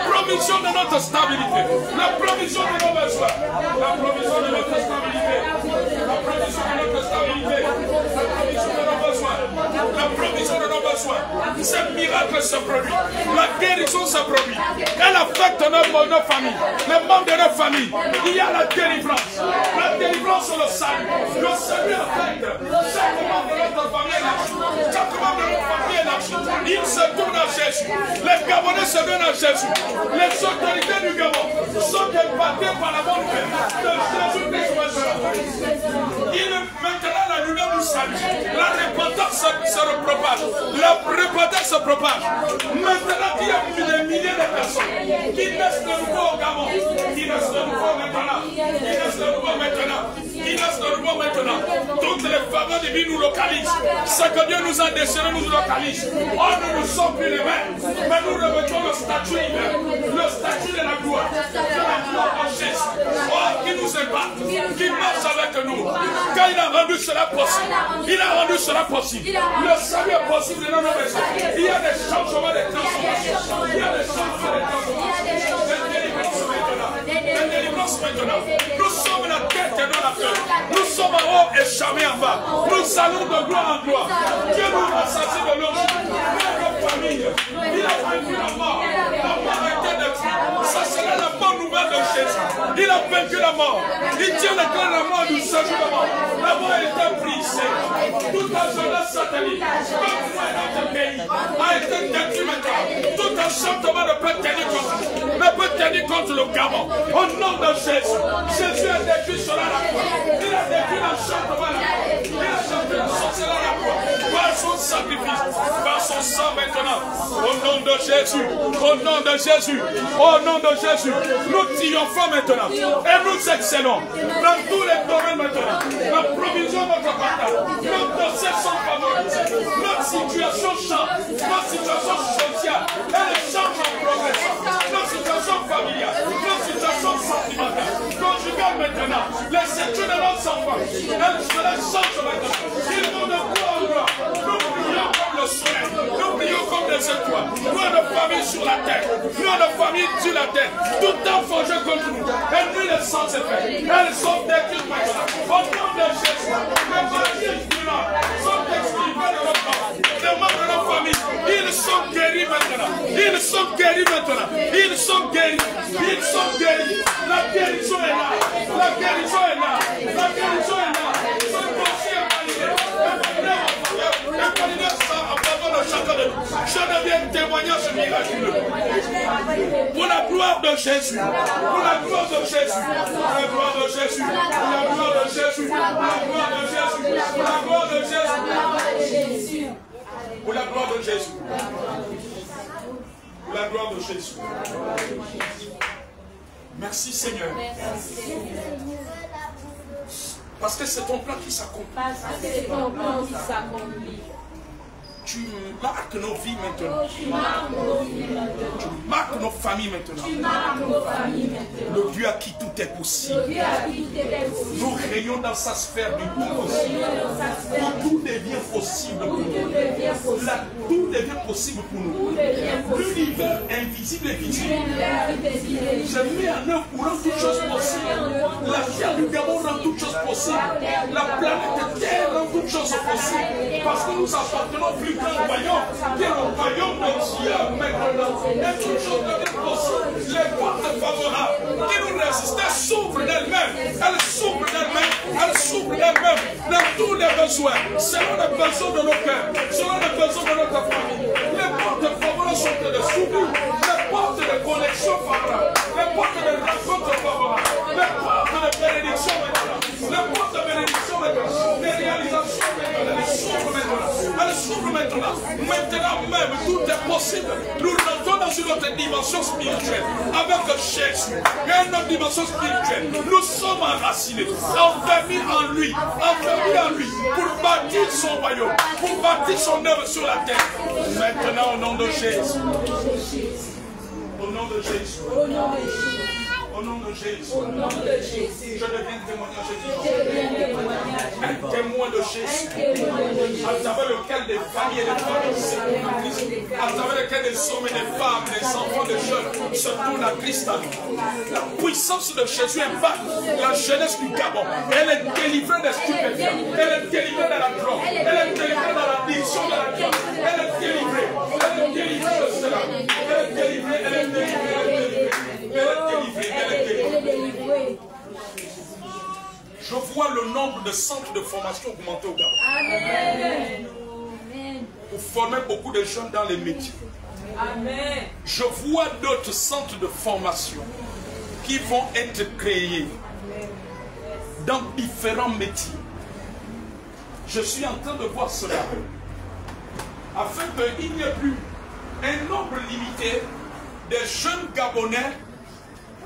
provision de notre stabilité, la provision de nos besoins, la provision de notre stabilité, la provision de notre stabilité, la provision de nos besoins, la provision de nos besoins. Ce miracle se produit, la guérison se produit. Elle affecte nos familles, les membres de nos familles. Il y a la délivrance sur le salut. Le salut affecte chaque membre de notre famille élargie. Chaque membre de notre famille élargie. Il se tourne à Jésus. Les Gabonais se donnent à Jésus. Les autorités du Gabon sont impactées par la bonne paix de Jésus-Christ. Maintenant, la lumière du salut, la repentance se propage. La repentance se propage. Maintenant, il y a des milliers de personnes qui naissent de nouveau au Gabon, qui naissent de nouveau maintenant, qui naissent de nouveau maintenant, qui naissent de nouveau maintenant. Toutes les faveurs divines nous localisent. Ce que Dieu nous a dessiné nous localise. Oh, nous ne sommes plus les mêmes, mais nous remettons le statut divin, le statut de la gloire en Jésus. Oh, qui nous épate, qui marche avec nous. Quand il a rendu cela possible, il a rendu cela possible. Le salut est possible dans nos maisons. Il y a des changements de transformation. Il y a des changements de transformation. La délivrance maintenant. Nous sommes la tête et non la queue. Nous sommes en haut et jamais en bas. Nous allons de gloire en gloire. Dieu nous rassasie de l'eau. Notre famille. Il a vaincu la mort. La mort a été détruite. Ça sera la bonne nouvelle de Jésus. Il a vaincu la mort. Il tient le cœur de la mort du séjour de mort. La mort a été brisée. Toute la jeunesse satanique, comme moi dans ce pays, a été détruite maintenant. Tout enchantement ne peut tenir contre le Gabon. Au nom de Jésus, Jésus a détruit cela à la croix. Il a détruit l'enchantement à la croix. Il a détruit la sorcellerie à la croix. Par son sacrifice, par son sang maintenant. Au nom de Jésus, au nom de Jésus, au nom de Jésus, nous triomphons maintenant. Et nous excellons dans tous les domaines maintenant. La provision de notre partage, nos dossiers sont favorisés. Notre situation change. Notre situation sociale, elle change en progression. Notre situation familiale, notre situation sentimentale, conjugale maintenant. Les études de nos enfants, elles changent maintenant. Ils vont de gloire en gloire. Nous prions comme le soleil. Nous prions comme des étoiles. Nous avons nos familles sur la terre. Nous avons nos familles sur la terre. Tout temps forgé contre nous. Et nous les sans effet. Elles sont détruites sont guéris maintenant. Ils sont guéris. Ils sont guéris. La guérison est là. La guérison est là. La guérison est là. Ce dossier est validé. Et validé ça en faveur de chacun de nous. Je deviens témoignage miraculeux. Pour la gloire de Jésus. Pour la gloire de Jésus. Pour la gloire de Jésus. Pour la gloire de Jésus. Pour la gloire de Jésus. Pour la gloire de Jésus. Pour la gloire de Jésus. Pour la gloire de Jésus. Merci Seigneur. Parce que c'est ton plan qui s'accomplit. Tu marques nos vies maintenant. Tu marques nos familles maintenant. Le Dieu à qui tout est possible. Nous rayons dans sa sphère du tout possible. Tout devient possible pour nous. Tout devient possible pour nous. L'univers invisible et visible. Je mets en œuvre pour rendre toutes choses possibles. La terre du Gabon rend toutes choses possibles. La planète Terre rend toutes choses possibles. Parce que nous appartenons plus grand royaume, qui est le royaume de Dieu maintenant. Et toutes choses deviennent possibles. Les portes favorables qui nous résistaient s'ouvrent d'elles-mêmes. Elles s'ouvrent d'elles-mêmes. Elles s'ouvrent d'elles-mêmes dans tous les besoins. Selon les besoins de nos cœurs. Selon les besoins de notre famille. Les portes favorables sont en train de s'ouvrir. Les portes de connexion favorables. Les portes de rencontre favorables. Les portes de bénédiction maintenant. Les portes de bénédiction maintenant. Les réalisations maintenant. Elles s'ouvrent maintenant. Elles s'ouvrent maintenant. Maintenant même, tout est possible. Nous rentrons dans une autre dimension spirituelle avec Jésus. Une autre dimension spirituelle. Nous sommes enracinés, enfermés en lui, pour bâtir son royaume, pour bâtir son œuvre sur la terre. Maintenant, au nom de Jésus. Au nom de Jésus. Au nom de Jésus. Au nom de Jésus. Au nom de Jésus. Je deviens témoignage. Un témoin de Jésus. À travers lequel des familles et des familles, à travers lequel des hommes et des femmes, des enfants, des jeunes se tournent à Christ. La puissance de Jésus impacte la jeunesse du Gabon. Elle est délivrée des stupéfiants. Elle est délivrée de la drogue. Elle est délivrée de l'addiction de la drogue. Elle est délivrée. Elle est délivrée de cela. Elle est délivrée. Elle est délivrée. Je vois le nombre de centres de formation augmenter au Gabon. Amen. Pour former beaucoup de jeunes dans les métiers. Amen. Je vois d'autres centres de formation qui vont être créés dans différents métiers. Je suis en train de voir cela. Afin qu'il n'y ait plus un nombre limité des jeunes Gabonais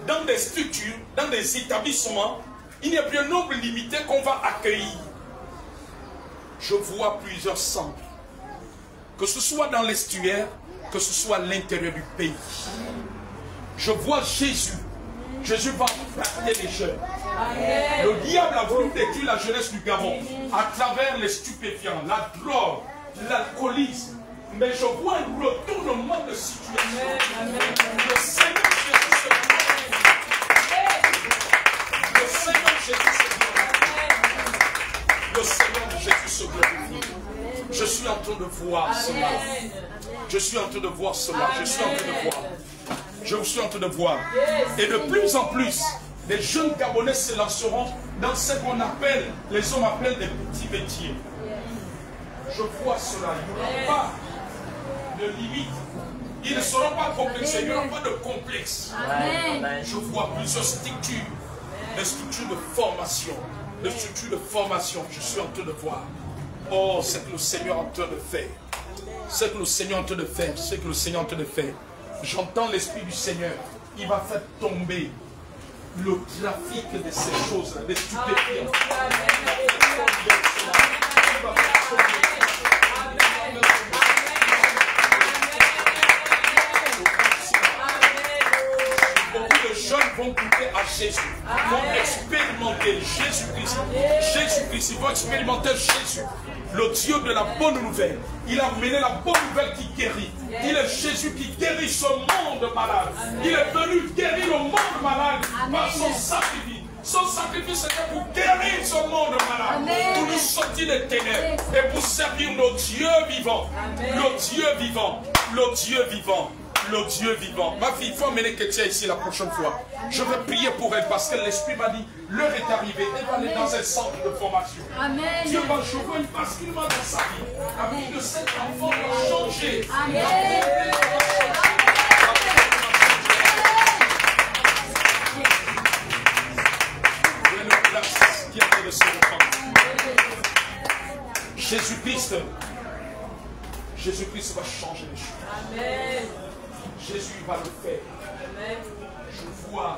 dans des structures, dans des établissements, il n'y a plus un nombre limité qu'on va accueillir. Je vois plusieurs centres, que ce soit dans l'estuaire, que ce soit à l'intérieur du pays. Je vois Jésus. Jésus va impacter les jeunes. Le diable a voulu détruire la jeunesse du Gabon à travers les stupéfiants, la drogue, l'alcoolisme. Mais je vois un retournement de situation. Le Seigneur Jésus se glorifie. Le Seigneur Jésus se glorifie. Le Seigneur Jésus se glorifie. Je suis en train de voir cela. Je suis en train de voir cela. Je suis en train de voir. Je suis en train de voir. Et de plus en plus, les jeunes Gabonais se lanceront dans ce qu'on appelle, les hommes appellent des petits métiers. Je vois cela. Il n'y aura pas de limite. Ils ne seront pas complexés. Il n'y aura pas de complexe. Amen. Je vois plusieurs structures. Des structures de formation. Des structures de formation. Je suis en train de voir. Oh, c'est que le Seigneur est en train de faire. C'est que le Seigneur est en train de faire. C'est que le Seigneur est en train de faire. J'entends l'Esprit du Seigneur. Il va faire tomber le trafic de ces choses-là, des stupéfiants. Beaucoup de jeunes vont goûter à Jésus, vont expérimenter Jésus-Christ. Jésus-Christ, ils vont expérimenter Jésus, le Dieu de la bonne nouvelle. Il a mené la bonne nouvelle qui guérit. Il est Jésus qui guérit ce monde malade. Il est venu guérir le monde malade par son sacrifice. Son sacrifice était pour guérir ce monde malade, pour nous sortir des ténèbres et pour servir nos dieux vivants. Le Dieu vivant, le Dieu vivant, le Dieu vivant. Ma fille, il faut amener Ketia ici la prochaine fois. Je veux prier pour elle parce que l'Esprit m'a dit, l'heure est arrivée. Elle va aller dans un centre de formation. Amen. Dieu va jouer un basculement dans sa vie. La vie de cet enfant va changer. Amen. Qui est en train de se répandre. Jésus-Christ va changer les choses. Amen. Jésus va le faire. Amen. Je vois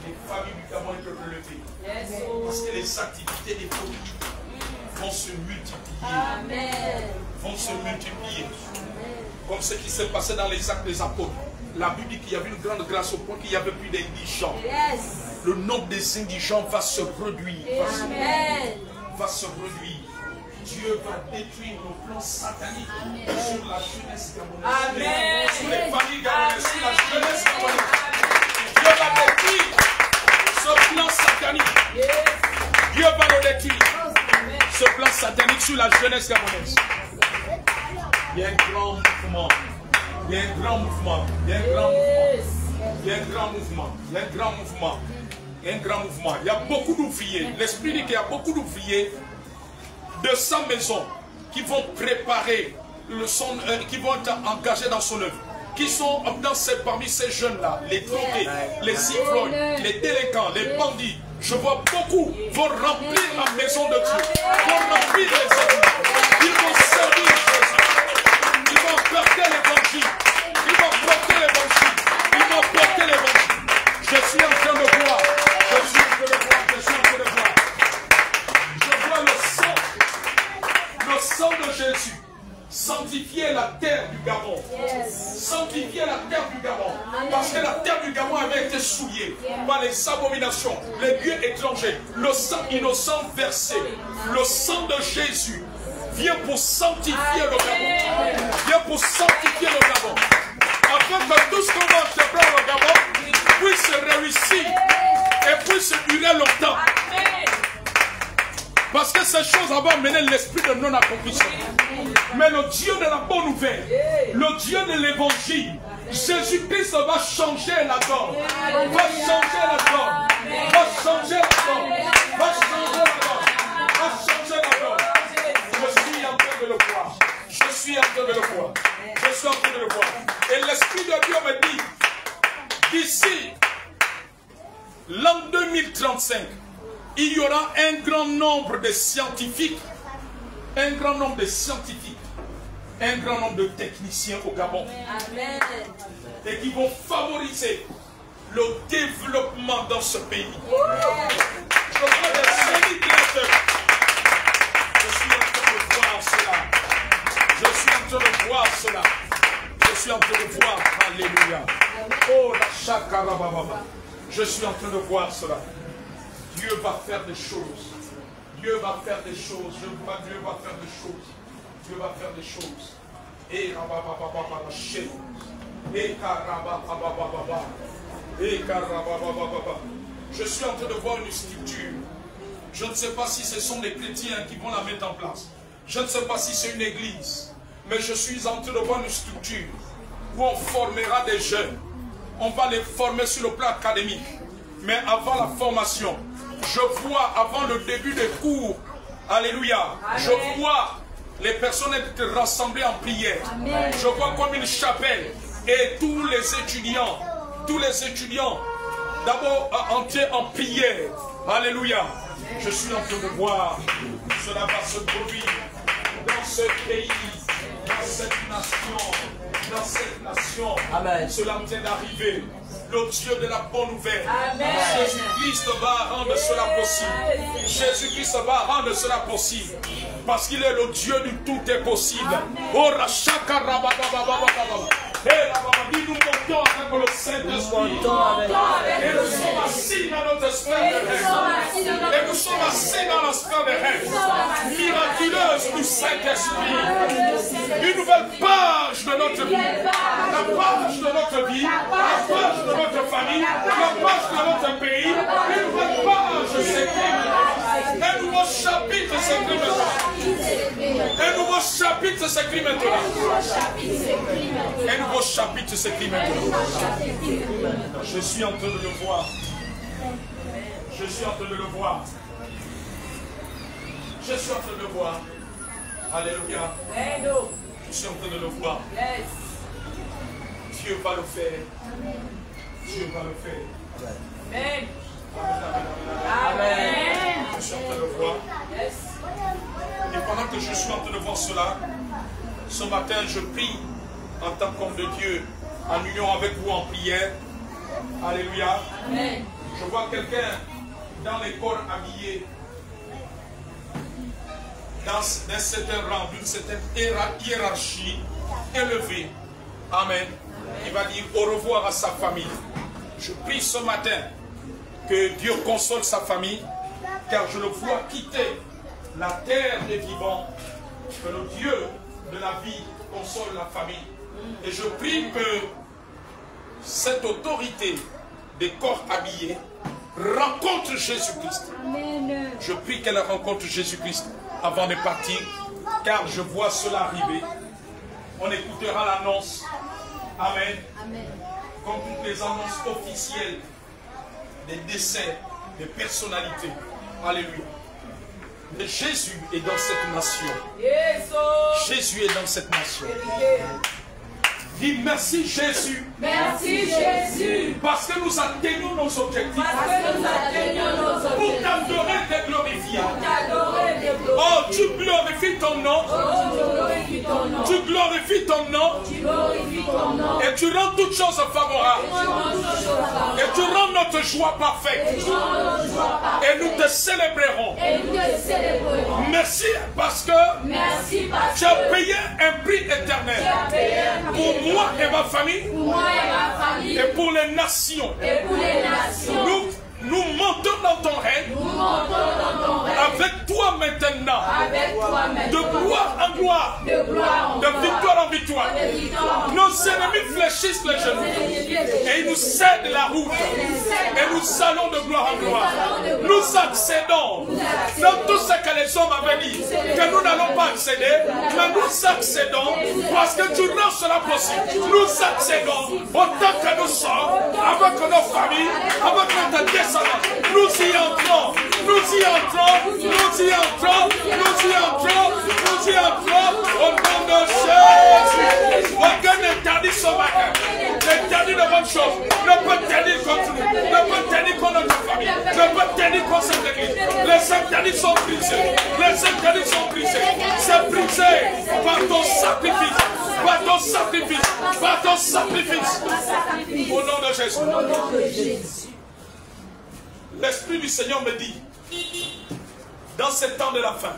les familles du Gabon être relevées. Yes. Parce que les activités des familles vont se multiplier. Amen. Vont se multiplier. Comme ce qui s'est passé dans les actes des apôtres. La Bible dit qu'il y avait une grande grâce au point qu'il n'y avait plus d'indigents. Yes. Le nombre des indigents va se réduire. Amen. Va se réduire. Dieu va détruire nos plans sataniques sur la jeunesse gabonaise. Amen. Sur les familles gabonaises, sur la jeunesse gabonaise. Dieu va détruire ce plan satanique. Dieu va le détruire. Ce plan satanique sur la jeunesse gabonaise. Il y a un grand mouvement. Il y a un grand mouvement. Il y a un grand mouvement. Il y a un grand mouvement. Il y a un grand mouvement. Il y a un grand mouvement. Il y a beaucoup d'ouvriers. L'Esprit dit qu'il y a beaucoup d'ouvriers de sa maison qui vont préparer qui vont être engagés dans son œuvre, qui sont parmi ces jeunes-là, les drogués, les ivrognes, les délinquants, les bandits. Je vois beaucoup vont remplir la maison de Dieu, vont remplir les œuvres. Ils vont servir Jésus. Ils vont porter l'évangile. Ils vont porter l'évangile. Ils vont porter l'évangile. Je suis en train de voir. Je suis en train de voir. Je suis en train de voir. Je vois le sang de Jésus sanctifier la terre du Gabon. Sanctifier la terre du Gabon. Parce que la terre du Gabon avait été souillée par les abominations, les dieux étrangers, le sang innocent versé. Le sang de Jésus vient pour sanctifier le Gabon. Vient pour sanctifier le Gabon. Afin que tout ce qu'on va entreprendre au Gabon puisse réussir et puisse durer longtemps. Parce que ces choses vont amener l'esprit de non-accomplissement. Mais le Dieu de la bonne nouvelle, le Dieu de l'évangile, Jésus-Christ va changer la donne. Va changer la donne. Va changer la donne. Va changer la donne. Va changer la donne. Je suis en train de le voir. Je suis en train de le voir. Je suis en train de le voir. Et l'Esprit de Dieu me dit, d'ici l'an 2035, il y aura un grand nombre de scientifiques, un grand nombre de scientifiques, un grand nombre de techniciens au Gabon. Amen. Et qui vont favoriser le développement dans ce pays. Je vois des génies-créateurs. Je suis en train de voir cela. Je suis en train de voir cela. Je suis en train de voir. Alléluia. Oh la chakarababa. Je suis en train de voir cela. Dieu va faire des choses. Dieu va faire des choses. Je vois Dieu va faire des choses. Dieu va faire des choses. Et rababababa chez et karabababa. Et karabababa. Je suis en train de voir une structure. Je ne sais pas si ce sont les chrétiens qui vont la mettre en place. Je ne sais pas si c'est une église. Mais je suis en train de voir une structure où on formera des jeunes. On va les former sur le plan académique. Mais avant la formation, je vois avant le début des cours, alléluia, je vois les personnes être rassemblées en prière. Amen. Je vois comme une chapelle et tous les étudiants, d'abord entiers en prière. Alléluia. Je suis en train de voir, cela va se produire dans ce pays, dans cette nation. Amen. Cela vient d'arriver. Le Dieu de la bonne nouvelle. Jésus-Christ va rendre cela possible. Jésus-Christ va rendre cela possible. Parce qu'il est le Dieu du tout est possible. Oh, nous montons avec le Saint-Esprit. Et nous sommes assis dans notre sphère de rêve. Et nous sommes assis dans la sphère de rêve. Miraculeuse du Saint-Esprit. Une nouvelle page de notre vie. La page de notre vie. La page de notre famille. La page de notre pays. Une nouvelle page s'écrit. Un nouveau chapitre s'écrit. Un nouveau nouveau chapitre s'écrit maintenant. Un nouveau chapitre s'écrit maintenant. Je suis en train de le voir. Je suis en train de le voir. Je suis en train de le voir. Alléluia. Je suis en train de le voir. Dieu va le faire. Dieu va le faire. Amen. Amen. Je suis en train de le voir. Et pendant que je suis en train de voir cela, ce matin, je prie en tant qu'homme de Dieu, en union avec vous en prière. Alléluia. Amen. Je vois quelqu'un dans les corps habillés, dans d'un certain rang, d'une certaine hiérarchie élevée. Amen. Il va dire au revoir à sa famille. Je prie ce matin que Dieu console sa famille, car je le vois quitter la terre des vivants, que le Dieu de la vie console la famille. Et je prie que cette autorité des corps habillés rencontre Jésus-Christ. Je prie qu'elle rencontre Jésus-Christ avant de partir, car je vois cela arriver. On écoutera l'annonce. Amen. Amen. Comme toutes les annonces officielles des décès, des personnalités. Alléluia. Mais Jésus est dans cette nation. Jésus est dans cette nation. Dis merci Jésus. Merci Jésus. Parce que nous atteignons nos objectifs. Parce que nous atteignons nos objectifs. Pour t'adorer, te glorifier. Pour t'adorer, te glorifier. Oh, tu glorifies ton nom. Oh, tu glorifies ton nom. Tu glorifies ton nom. Tu glorifies ton nom. Et tu rends toutes choses favorables. Et tu rends notre joie parfaite. Et nous te célébrerons. Et nous te célébrerons. Merci parce que Merci parce tu as payé un prix éternel. tu as payé un prix Pour moi et ma famille. pour moi et ma famille. Et pour les nations. Et pour les nations. Nous montons dans ton règne. Nous montons dans ton règne. Avec toi maintenant. Avec toi maintenant. De gloire en gloire. De gloire en De gloire. victoire en victoire. De victoire en Nos ennemis fléchissent les genoux. Et ils nous cèdent la route. Et nous allons de gloire en gloire. Nous accédons dans tout ce que les hommes avaient dit que nous n'allons pas accéder. Mais nous accédons parce que tu rends cela possible. Nous accédons autant que nous sommes avec nos familles, avec notre descendance. Nous y entrons. Nous y entrons. Nous y entrons. Nous y entrons. Nous y entrons. Au nom de Jésus. Aucun interdit ce matin. L'interdit de bonnes choses ne peut t'interdire contre nous, ne peut t'interdire contre notre famille, ne peut t'interdire contre cette église. Les interdits sont brisés. Les interdits sont brisés. C'est brisé par ton sacrifice. Par ton sacrifice. Par ton sacrifice. Au nom de Jésus. Au nom de Jésus. L'Esprit du Seigneur me dit, dans ce temps de la fin,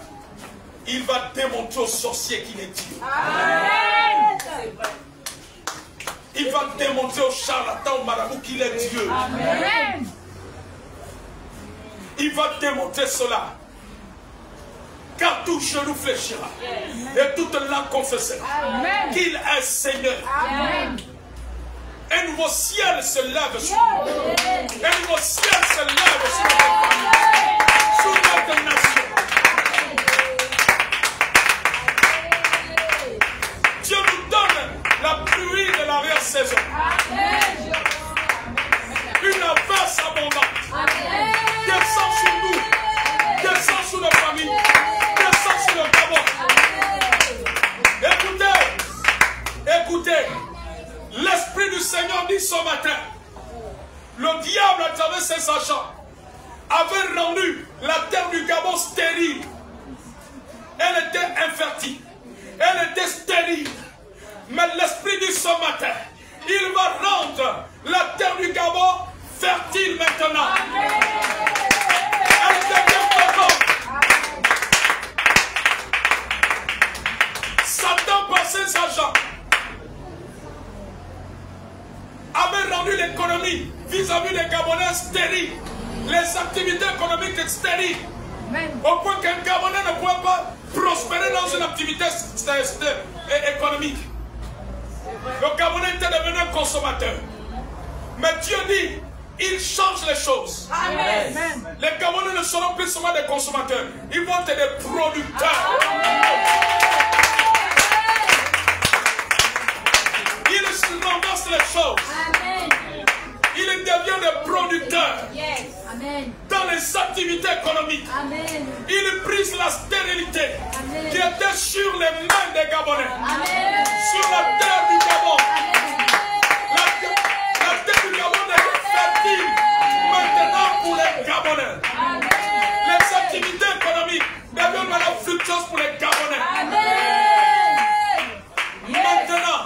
il va démontrer aux sorciers qu'il est Dieu. Amen. Il va démontrer aux charlatans, aux marabouts qu'il est Dieu. Amen. Il va démontrer cela. Car tout genou fléchira. Et toute langue confessera qu'il est Seigneur. Amen. Un nouveau ciel se lève sur nous. Un nouveau ciel se lève sur notre famille, sur notre nation. Dieu nous donne la pluie de l'arrière-saison. Une avance abondante. Descend sur nous. Descend sur nos familles. Descend sur le Gabon. Écoutez. Écoutez. L'Esprit du Seigneur dit ce matin, le diable à travers ses agents avait rendu la terre du Gabon stérile. Elle était infertile. Elle était stérile. Mais l'Esprit dit ce matin, il va rendre la terre du Gabon fertile maintenant. Elle devient fertile. Satan par ses agents avait rendu l'économie vis-à-vis des Gabonais stérile. Les activités économiques stériles. Au point qu'un Gabonais ne pouvait pas prospérer dans une activité économique. Le Gabonais était devenu un consommateur. Mais Dieu dit, il change les choses. Amen. Les Gabonais ne seront plus seulement des consommateurs. Ils vont être des producteurs. du cœur, dans les activités économiques. Il brise la stérilité qui était sur les mains des Gabonais, sur la terre du Gabon. La terre du Gabon est fertile maintenant pour les Gabonais. Les activités économiques deviennent maintenant fructueuses pour les Gabonais. Maintenant,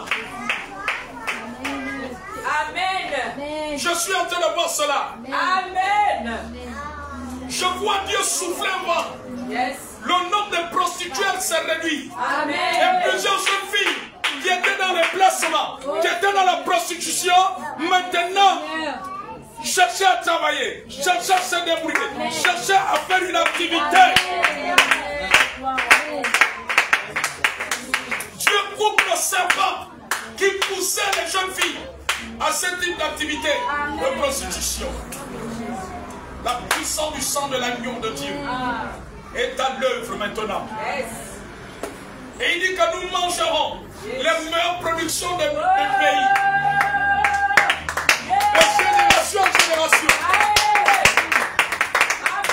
je suis en train de voir cela. Amen. Je vois Dieu souffler un vent. Le nombre de prostituées s'est réduit. Amen. Et plusieurs jeunes filles qui étaient dans les placements, qui étaient dans la prostitution, maintenant cherchaient à travailler, cherchaient à se débrouiller, cherchaient à faire une activité. Dieu coupe le serpent qui poussait les jeunes filles à ce type d'activité de prostitution. La puissance du sang de l'agneau de Dieu est à l'œuvre maintenant. Et il dit que nous mangerons les meilleures productions du pays. De génération en génération.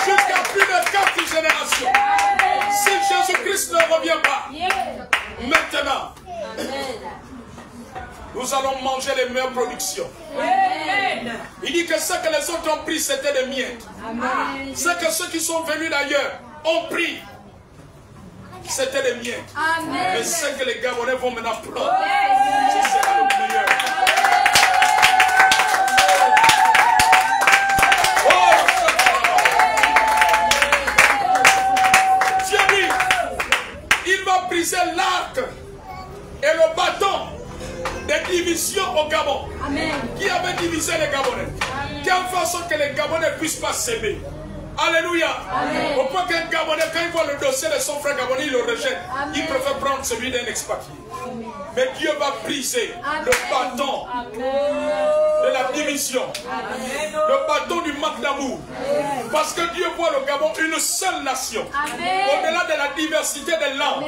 Jusqu'à plus de 4 générations. Si Jésus-Christ ne revient pas, maintenant, nous allons manger les meilleures productions. Il dit que ce que les autres ont pris, c'était des miettes. Ce que ceux qui sont venus d'ailleurs ont pris, c'était des miettes. Mais ce que les Gabonais vont maintenant prendre, ce sera le meilleur. Dieu dit, il va briser l'arc et le bâton des divisions au Gabon. Qui avait divisé les Gabonais? Quelle façon que les Gabonais ne puissent pas s'aimer. Alléluia. Au point qu'un Gabonais, quand il voit le dossier de son frère Gabonais, il le rejette. Il préfère prendre celui d'un expatrié. Mais Dieu va briser le bâton de la division, le bâton du manque d'amour. Parce que Dieu voit le Gabon une seule nation. Au-delà de la diversité des langues,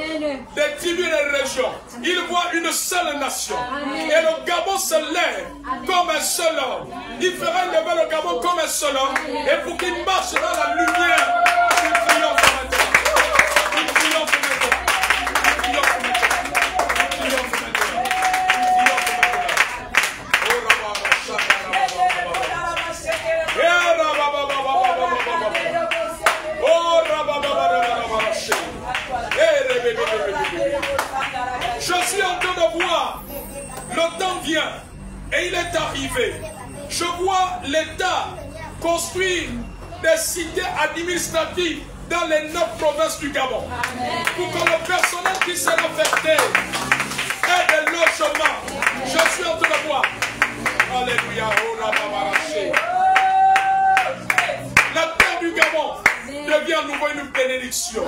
des tribus et des régions, il voit une seule nation. Et le Gabon se lève comme un seul homme. Il fera lever le Gabon comme un seul homme. Et pour qu'il marche dans la lumière, il triomphe maintenant. Il triomphe maintenant. Il triomphe maintenant. Je suis en train de voir, le temps vient et il est arrivé. Je vois l'État construire des cités administratives dans les 9 provinces du Gabon. Pour que le personnel qui s'est affecté ait des logements. Je suis en train de voir. Alléluia. La terre du Gabon devient à nouveau une bénédiction.